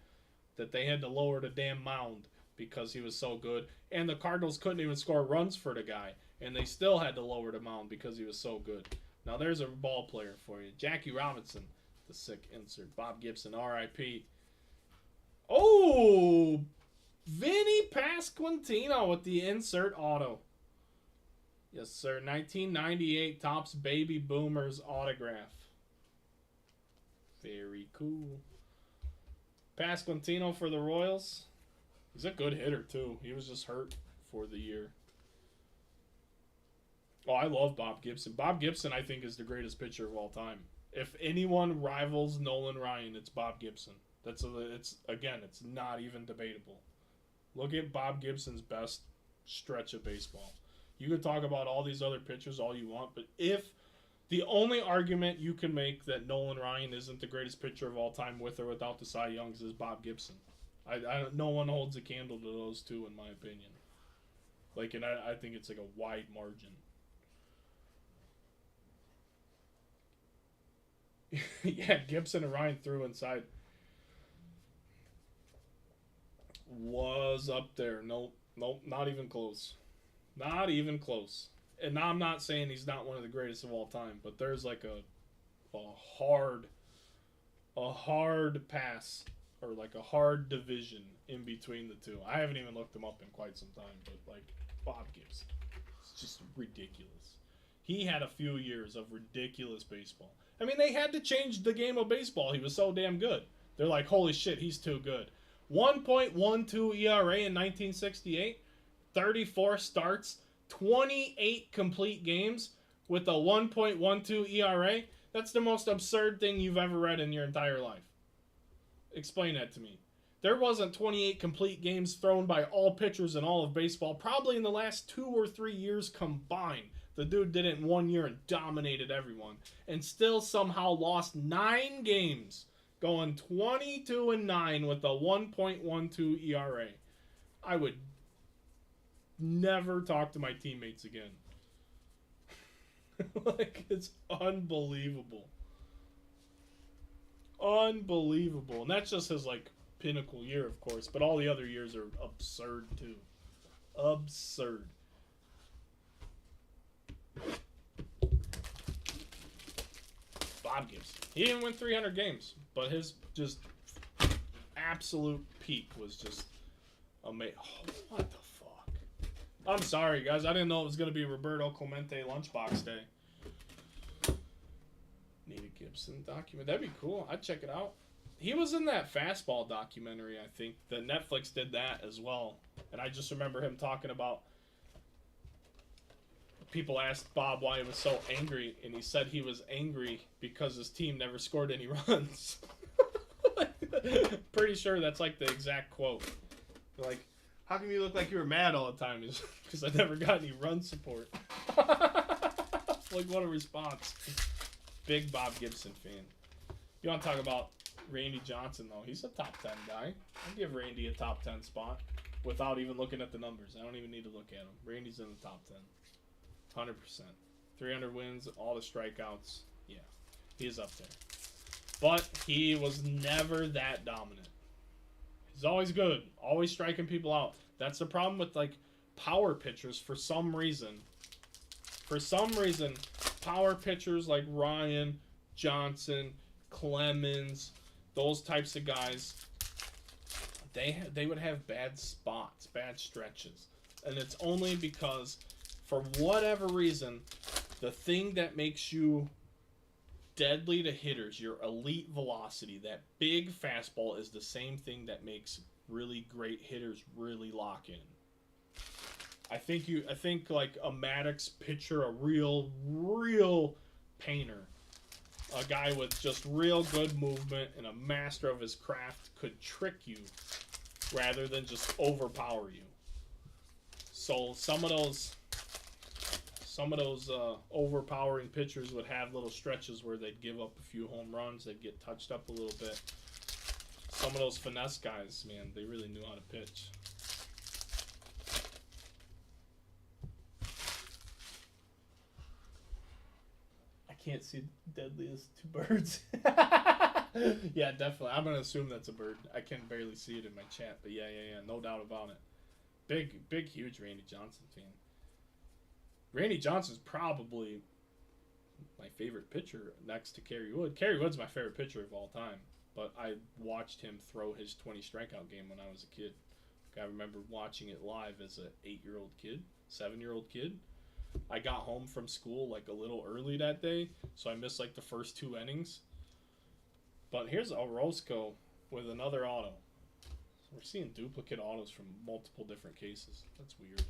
Speaker 1: that they had to lower the damn mound because he was so good. And the Cardinals couldn't even score runs for the guy. And they still had to lower the mound because he was so good. Now, there's a ball player for you. Jackie Robinson, the sick insert. Bob Gibson, R.I.P. Oh! Vinny Pasquantino with the insert auto. Yes, sir. 1998 Topps Baby Boomers autograph. Very cool. Pasquantino for the Royals. He's a good hitter, too. He was just hurt for the year. Oh, I love Bob Gibson. Bob Gibson, I think, is the greatest pitcher of all time. If anyone rivals Nolan Ryan, it's Bob Gibson. It's not even debatable. Look at Bob Gibson's best stretch of baseball. You can talk about all these other pitchers all you want, but if the only argument you can make that Nolan Ryan isn't the greatest pitcher of all time with or without the Cy Youngs is Bob Gibson. No one holds a candle to those two, in my opinion. And I think it's like a wide margin. Yeah, Gibson and Ryan threw inside. Was up there. Nope, not even close. Not even close. And now I'm not saying he's not one of the greatest of all time, but there's like a hard pass or like a hard division in between the two. I haven't even looked him up in quite some time, but like Bob Gibson, it's just ridiculous. He had a few years of ridiculous baseball. I mean, they had to change the game of baseball. He was so damn good. They're like, holy shit, he's too good. 1.12 ERA in 1968. 34 starts, 28 complete games with a 1.12 ERA. That's the most absurd thing you've ever read in your entire life. Explain that to me. There wasn't 28 complete games thrown by all pitchers in all of baseball, probably in the last 2 or 3 years combined. The dude did it in 1 year and dominated everyone, and still somehow lost 9 games, going 22-9 with a 1.12 ERA. I would never talk to my teammates again. It's unbelievable. Unbelievable. And that's just his, pinnacle year, of course. But all the other years are absurd, too. Absurd. Bob Gibson. He didn't win 300 games. But his just absolute peak was just amazing. Oh, what the fuck? I'm sorry, guys. I didn't know it was going to be Roberto Clemente lunchbox day. Need a Gibson document. That'd be cool. I'd check it out. He was in that fastball documentary, I think. The Netflix did that as well. And I just remember him talking about... People asked Bob why he was so angry, and he said he was angry because his team never scored any runs. Pretty sure that's like the exact quote. Like, how come you look like you were mad all the time? Because I never got any run support. Like, what a response. Big Bob Gibson fan. You want to talk about Randy Johnson, though? He's a top 10 guy. I'll give Randy a top 10 spot without even looking at the numbers. I don't even need to look at him. Randy's in the top 10. 100%. 300 wins, all the strikeouts. Yeah, he's up there. But he was never that dominant. He's always good. Always striking people out. That's the problem with, like, power pitchers for some reason. For some reason, power pitchers like Ryan, Johnson, Clemens, those types of guys, they would have bad spots, bad stretches. And it's only because, for whatever reason, the thing that makes you deadly to hitters, your elite velocity, that big fastball, is the same thing that makes really great hitters really lock in. I think like a Maddox pitcher, a real painter, a guy with just real good movement and a master of his craft could trick you rather than just overpower you. So some of those overpowering pitchers would have little stretches where they'd give up a few home runs, they'd get touched up a little bit. Some of those finesse guys, man, they really knew how to pitch. I can't see deadly as two birds. Yeah, definitely. I'm going to assume that's a bird. I can barely see it in my chat, but yeah, no doubt about it. Big, huge Randy Johnson fan. Randy Johnson's probably my favorite pitcher next to Kerry Wood. Kerry Wood's my favorite pitcher of all time, but I watched him throw his 20 strikeout game when I was a kid. I remember watching it live as an 8-year-old kid, 7-year-old kid. I got home from school like a little early that day, so I missed like the first 2 innings. But here's Orozco with another auto. So we're seeing duplicate autos from multiple different cases. That's weird.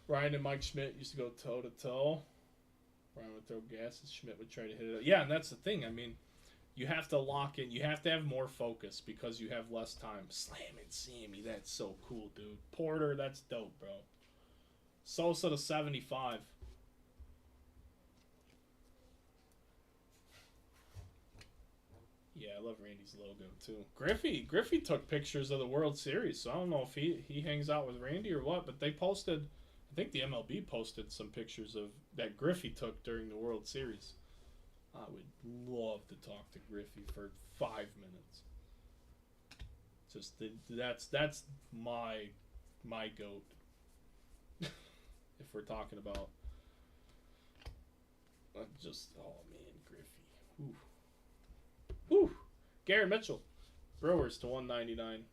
Speaker 1: Ryan and Mike Schmidt used to go toe-to-toe. Ryan would throw gas and Schmidt would try to hit it. Yeah, and that's the thing. I mean, you have to lock in. You have to have more focus because you have less time. Slamming Sammy, that's so cool, dude. Porter, that's dope, bro. Sosa to 75. Yeah, I love Randy's logo, too. Griffey took pictures of the World Series, so I don't know if he hangs out with Randy or what, but they posted, I think the MLB posted some pictures of that Griffey took during the World Series. I would love to talk to Griffey for 5 minutes. Just that's my goat. If we're talking about just, oh man, Griffey. Whew. Garrett Mitchell, Brewers to 199.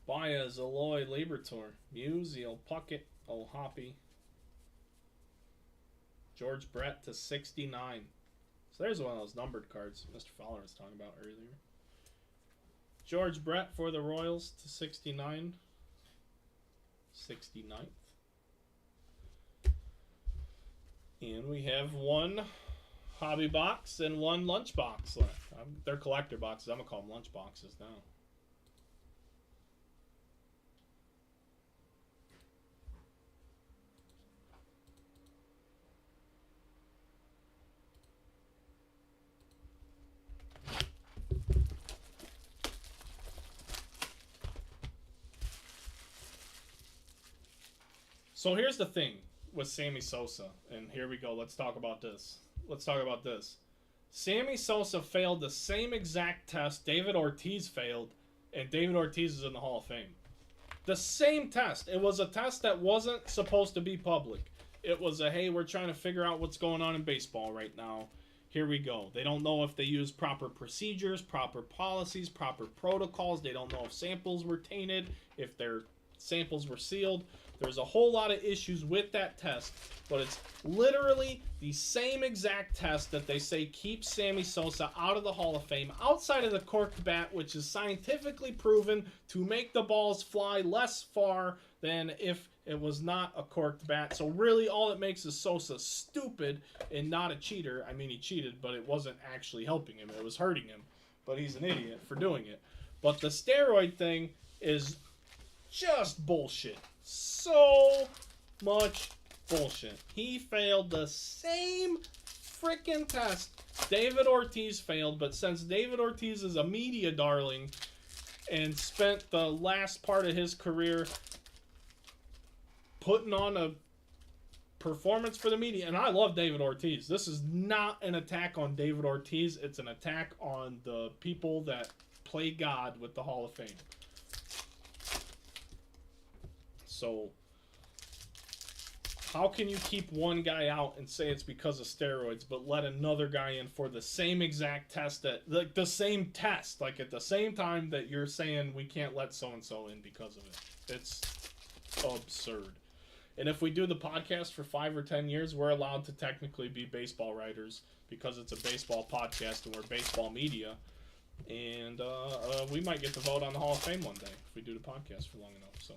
Speaker 1: Baez, Eloy, Libertor, Musial, Puckett, O'Hoppy. George Brett to 69. So there's one of those numbered cards Mr. Fowler was talking about earlier. George Brett for the Royals to 69. 69th. And we have one hobby box and one lunch box left. They're collector boxes. I'm going to call them lunch boxes now. So here's the thing with Sammy Sosa, and here we go. Let's talk about this. Sammy Sosa failed the same exact test David Ortiz failed, and David Ortiz is in the Hall of Fame. The same test. It was a test that wasn't supposed to be public. It was a, hey, we're trying to figure out what's going on in baseball right now. Here we go. They don't know if they use proper procedures, proper policies, proper protocols. They don't know if samples were tainted, if their samples were sealed. There's a whole lot of issues with that test, but it's literally the same exact test that they say keeps Sammy Sosa out of the Hall of Fame, outside of the corked bat, which is scientifically proven to make the balls fly less far than if it was not a corked bat. So really all it makes is Sosa stupid and not a cheater. I mean, he cheated, but it wasn't actually helping him. It was hurting him. But he's an idiot for doing it. But the steroid thing is just bullshit. So much bullshit. He failed the same freaking test David Ortiz failed, but since David Ortiz is a media darling and spent the last part of his career putting on a performance for the media, and I love David Ortiz. This is not an attack on David Ortiz. It's an attack on the people that play God with the Hall of Fame. So, how can you keep one guy out and say it's because of steroids, but let another guy in for the same exact test, like the same test, like at the same time that you're saying we can't let so-and-so in because of it? It's absurd. And if we do the podcast for 5 or 10 years, we're allowed to technically be baseball writers because it's a baseball podcast and we're baseball media. And we might get to vote on the Hall of Fame one day if we do the podcast for long enough. So,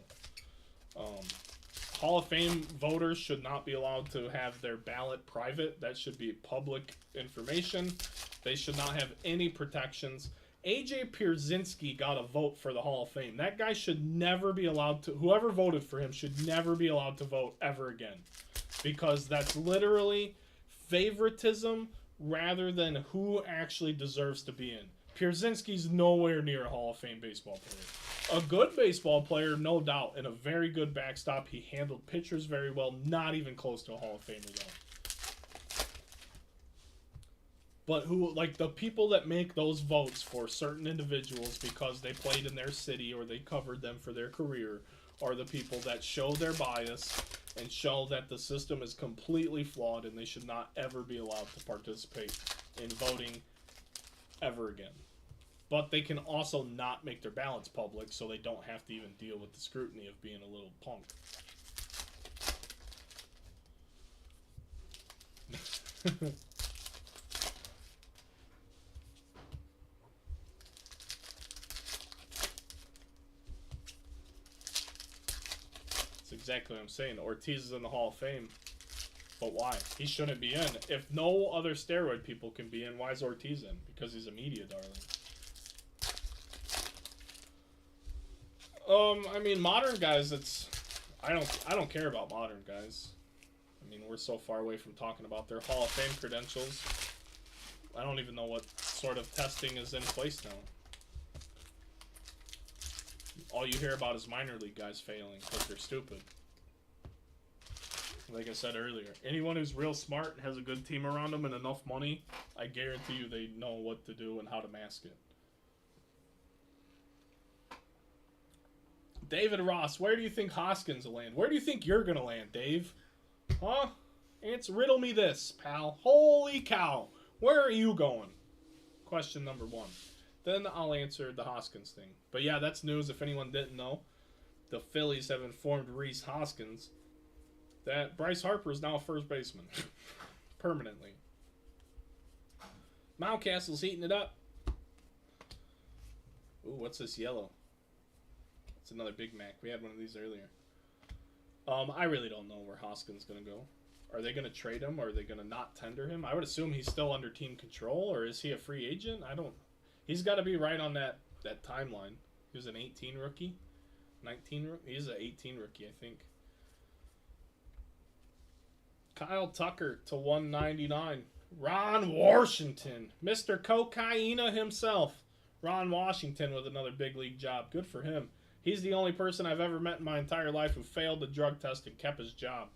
Speaker 1: Hall of Fame voters should not be allowed to have their ballot private. That should be public information. They should not have any protections. AJ Pierzynski got a vote for the Hall of Fame. That guy should never be allowed to, whoever voted for him should never be allowed to vote ever again. Because that's literally favoritism rather than who actually deserves to be in. Pierzynski's nowhere near a Hall of Fame baseball player. A good baseball player, no doubt, and a very good backstop. He handled pitchers very well, not even close to a Hall of Famer though. But who, like the people that make those votes for certain individuals because they played in their city or they covered them for their career, are the people that show their bias and show that the system is completely flawed and they should not ever be allowed to participate in voting ever again. But they can also not make their ballots public so they don't have to even deal with the scrutiny of being a little punk. That's exactly what I'm saying. Ortiz is in the Hall of Fame. But why? He shouldn't be in. If no other steroid people can be in, why is Ortiz in? Because he's a media darling. I mean, modern guys, I don't care about modern guys. I mean, we're so far away from talking about their Hall of Fame credentials. I don't even know what sort of testing is in place now. All you hear about is minor league guys failing because they're stupid. Like I said earlier, anyone who's real smart and has a good team around them and enough money, I guarantee you they know what to do and how to mask it. David Ross, where do you think Hoskins will land? Where do you think you're going to land, Dave? Huh? Riddle me this, pal. Holy cow. Where are you going? Question number 1. Then I'll answer the Hoskins thing. But yeah, that's news if anyone didn't know. The Phillies have informed Rhys Hoskins that Bryce Harper is now a first baseman. Permanently. Mountcastle's heating it up. Ooh, what's this yellow? It's another Big Mac. We had one of these earlier. I really don't know where Hoskins going to go. Are they going to trade him, or are they going to not tender him? I would assume he's still under team control, or is he a free agent? I don't... He's got to be right on that timeline. He was an 18 rookie? 19 rookie? He's an 18 rookie, I think. Kyle Tucker to 199. Ron Washington. Mr. Cocaina himself. Ron Washington with another big league job. Good for him. He's the only person I've ever met in my entire life who failed the drug test and kept his job.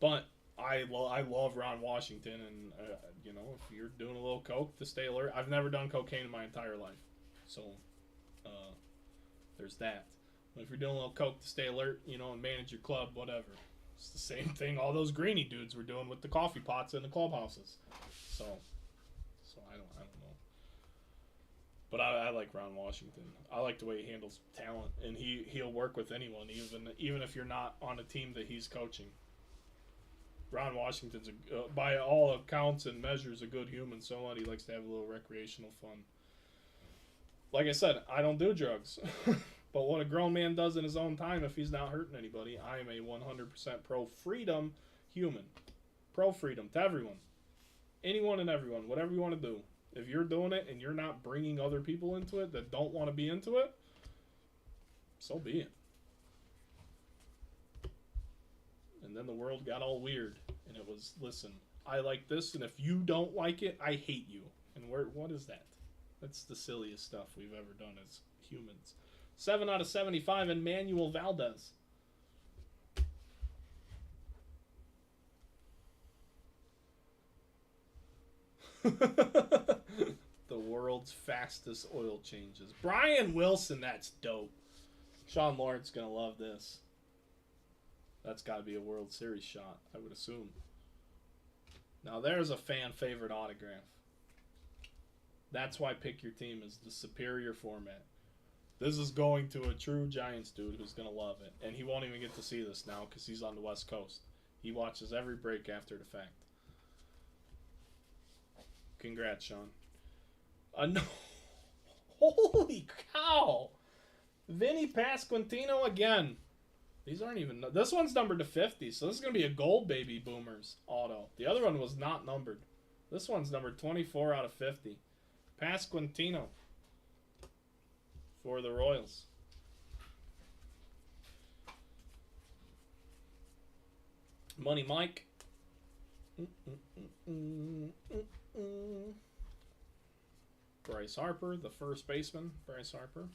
Speaker 1: But I love Ron Washington, and you know, if you're doing a little coke to stay alert, I've never done cocaine in my entire life, so there's that. But if you're doing a little coke to stay alert, you know, and manage your club, whatever. It's the same thing all those greeny dudes were doing with the coffee pots in the clubhouses. So I don't know. But I like Ron Washington. I like the way he handles talent, and he'll work with anyone, even if you're not on a team that he's coaching. Ron Washington's, by all accounts and measures, a good human. So what? He likes to have a little recreational fun. Like I said, I don't do drugs. But what a grown man does in his own time, if he's not hurting anybody, I am a 100% pro-freedom human. Pro-freedom to everyone. Anyone and everyone. Whatever you want to do. If you're doing it and you're not bringing other people into it that don't want to be into it, so be it. And then the world got all weird, and it was, listen, I like this, and if you don't like it, I hate you. And what is that? That's the silliest stuff we've ever done as humans. 7 out of 75, Emmanuel Valdez. The world's fastest oil changes. Brian Wilson, that's dope. Sean Lawrence gonna love this. That's got to be a World Series shot, I would assume. Now there's a fan favorite autograph. That's why Pick Your Team is the superior format. This is going to a true Giants dude who's going to love it. And he won't even get to see this now because he's on the West Coast. He watches every break after the fact. Congrats, Sean. No. Holy cow! Vinny Pasquantino again. These aren't even... This one's numbered to 50, so this is going to be a gold baby boomers auto. The other one was not numbered. This one's numbered 24 out of 50. Pasquantino for the Royals. Money Mike. Bryce Harper, the first baseman. Bryce Harper.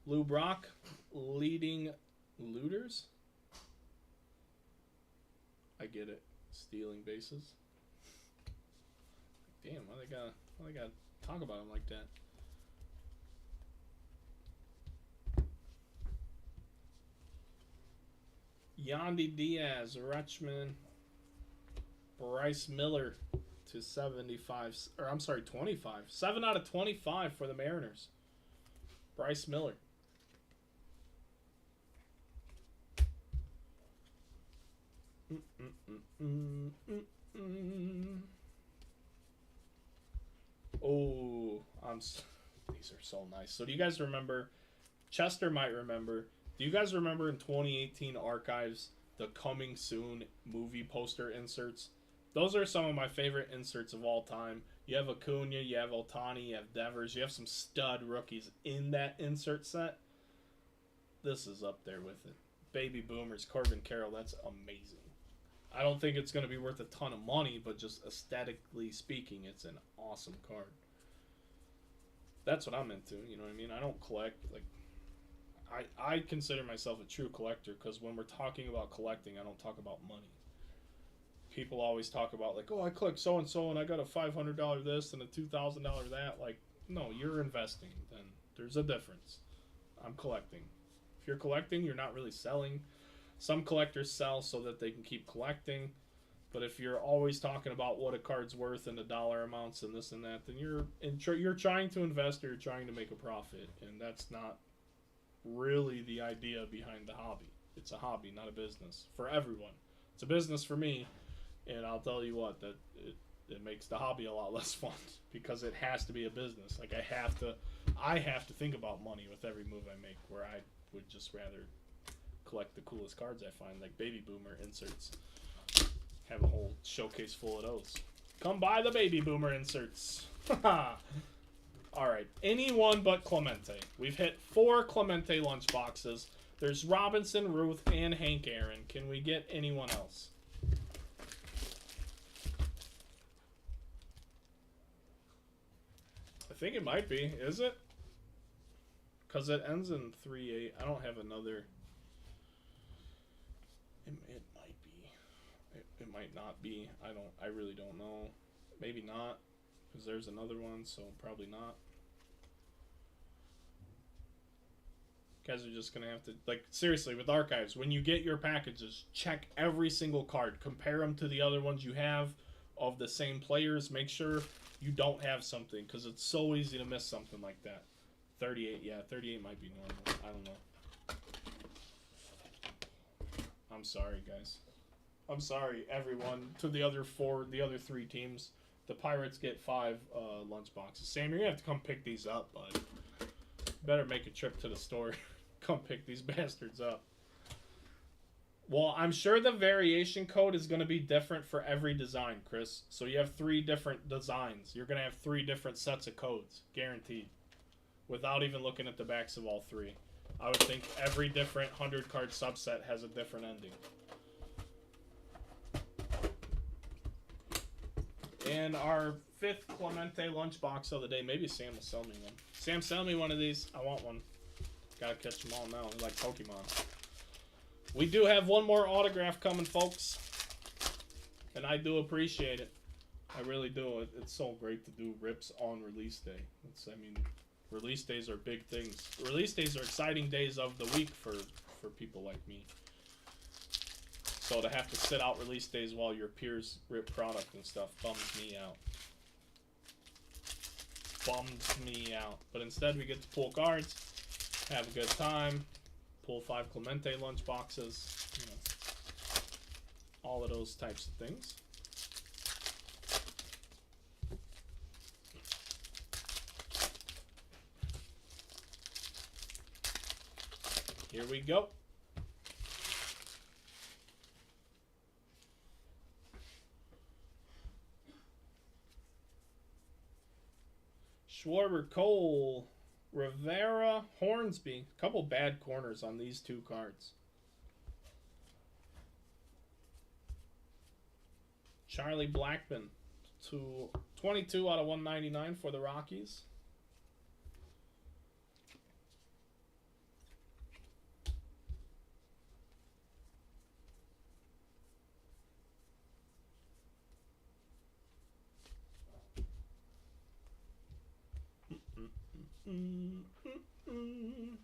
Speaker 1: Lou Brock, leading looters. I get it. Stealing bases. Damn, why they gotta talk about him like that? Yandy Diaz, Rutschman, Bryce Miller to 75, or I'm sorry, 25. 7 out of 25 for the Mariners. Bryce Miller. Oh, these are so nice. So do you guys remember, Chester might remember, do you guys remember in 2018 archives, the coming soon movie poster inserts? Those are some of my favorite inserts of all time. You have Acuna, you have Ohtani, you have Devers, you have some stud rookies in that insert set. This is up there with it. Baby Boomers, Corbin Carroll, that's amazing. I don't think it's going to be worth a ton of money, but just aesthetically speaking, it's an awesome card. That's what I'm into, you know what I mean? I don't collect, like, I consider myself a true collector because when we're talking about collecting, I don't talk about money. People always talk about, like, oh, I collect so-and-so and I got a $500 this and a $2,000 that. Like, no, you're investing. Then there's a difference. I'm collecting. If you're collecting, you're not really selling. Some collectors sell so that they can keep collecting. But if you're always talking about what a card's worth and the dollar amounts and this and that, then you're trying to invest or you're trying to make a profit. And that's not really the idea behind the hobby. It's a hobby, not a business. For everyone. It's a business for me. And I'll tell you what, that it makes the hobby a lot less fun because it has to be a business. Like I have to think about money with every move I make, where I would just rather collect the coolest cards I find, like Baby Boomer inserts. Have a whole showcase full of those. Come buy the Baby Boomer inserts. Alright, anyone but Clemente. We've hit 4 Clemente lunch boxes. There's Robinson, Ruth, and Hank Aaron. Can we get anyone else? I think it might be. Is it? Because it ends in 3-8. I don't have another. It might be. It might not be. I really don't know. Maybe not. Because there's another one, so probably not. guys are just gonna have to, like, seriously, with archives, when you get your packages, check every single card, compare them to the other ones you have of the same players. Make sure you don't have something, because it's so easy to miss something like that. 38, yeah, 38 might be normal. I don't know. I'm sorry, guys. I'm sorry, everyone. To the other three teams, the Pirates get 5 lunch boxes. Sam, you're gonna have to come pick these up, bud. Better make a trip to the store. Come pick these bastards up. Well, I'm sure the variation code is going to be different for every design, Chris. So you have 3 different designs. You're going to have 3 different sets of codes, guaranteed. Without even looking at the backs of all 3. I would think every different 100-card subset has a different ending. And our 5th Clemente lunchbox of the day. Maybe Sam will sell me one. Sam, sell me one of these. I want one. Gotta catch them all now. They're like Pokemon. We do have one more autograph coming, folks. And I do appreciate it. I really do. It's so great to do rips on release day. I mean, release days are big things. Release days are exciting days of the week for people like me. So to have to sit out release days while your peers rip product and stuff bums me out. Bums me out. But instead we get to pull cards, have a good time, pull 5 Clemente lunch boxes, you know, all of those types of things. Here we go. Schwarber, Cole, Rivera, Hornsby. A couple bad corners on these 2 cards. Charlie Blackmon to 22 out of 199 for the Rockies.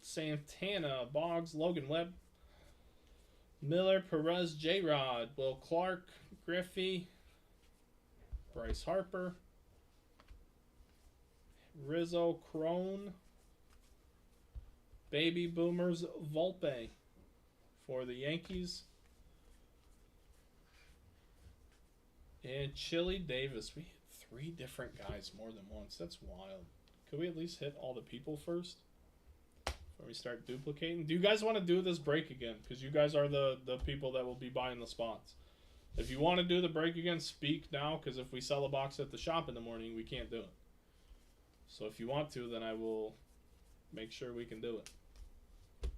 Speaker 1: Santana, Boggs, Logan Webb, Miller, Perez, J-Rod, Will Clark, Griffey, Bryce Harper, Rizzo, Crone, Baby Boomers, Volpe for the Yankees, and Chili Davis. We hit 3 different guys more than once. That's wild. Could we at least hit all the people first before we start duplicating? Do you guys want to do this break again? Because you guys are the people that will be buying the spots. If you want to do the break again, speak now, because if we sell a box at the shop in the morning, we can't do it. So if you want to, then I will make sure we can do it.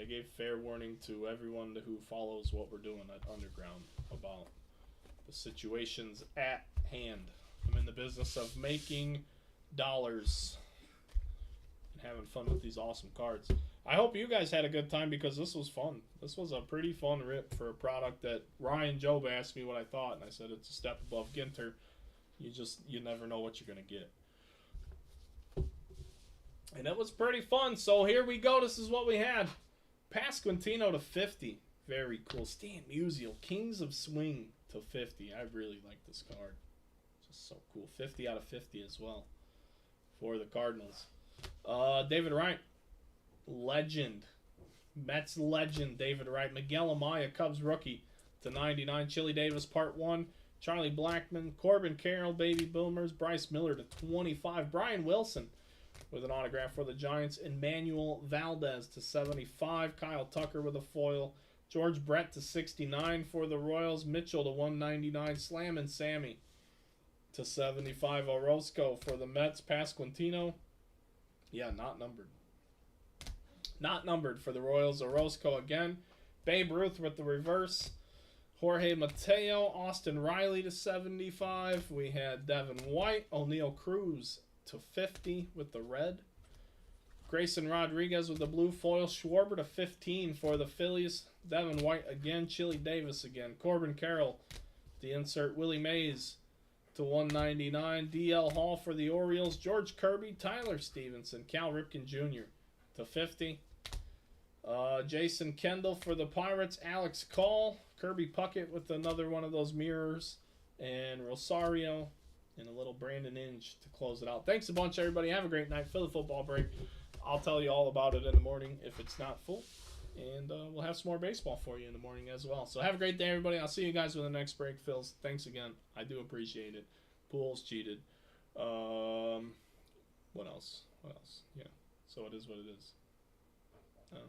Speaker 1: I gave fair warning to everyone who follows what we're doing at Underground about the situations at hand. I'm in the business of making dollars and having fun with these awesome cards. I hope you guys had a good time, because this was fun. This was a pretty fun rip for a product that Ryan Job asked me what I thought, and I said it's a step above Ginter. You never know what you're going to get. And it was pretty fun. So here we go. This is what we had. Pasquantino to 50. Very cool. Stan Musial, Kings of Swing to 50. I really like this card. Just so cool. 50 out of 50 as well for the Cardinals. David Wright, legend. Mets legend, David Wright. Miguel Amaya, Cubs rookie to 99. Chili Davis, part 1. Charlie Blackmon, Corbin Carroll, Baby Boomers. Bryce Miller to 25. Brian Wilson with an autograph for the Giants. Emmanuel Valdez to 75. Kyle Tucker with a foil. George Brett to 69 for the Royals. Mitchell to 199. Slam and Sammy to 75. Orozco for the Mets. Pasquantino. Yeah, not numbered. Not numbered for the Royals. Orozco again. Babe Ruth with the reverse. Jorge Mateo. Austin Riley to 75. We had Devin White. O'Neal Cruz to 50 with the red. Grayson Rodriguez with the blue foil. Schwarber to 15 for the Phillies. Devin White again. Chili Davis again. Corbin Carroll, the insert. Willie Mays /199. DL Hall for the Orioles. George Kirby, Tyler Stevenson, Cal Ripken Jr. /50. Jason Kendall for the Pirates. Alex Call. Kirby Puckett with another one of those mirrors. And Rosario. And a little Brandon Inge to close it out. Thanks a bunch, everybody. Have a great night. Fill the football break. I'll tell you all about it in the morning if it's not full. And we'll have some more baseball for you in the morning as well. So have a great day, everybody. I'll see you guys with the next break. Phils, thanks again. I do appreciate it. Pools cheated. What else? Yeah. So it is what it is.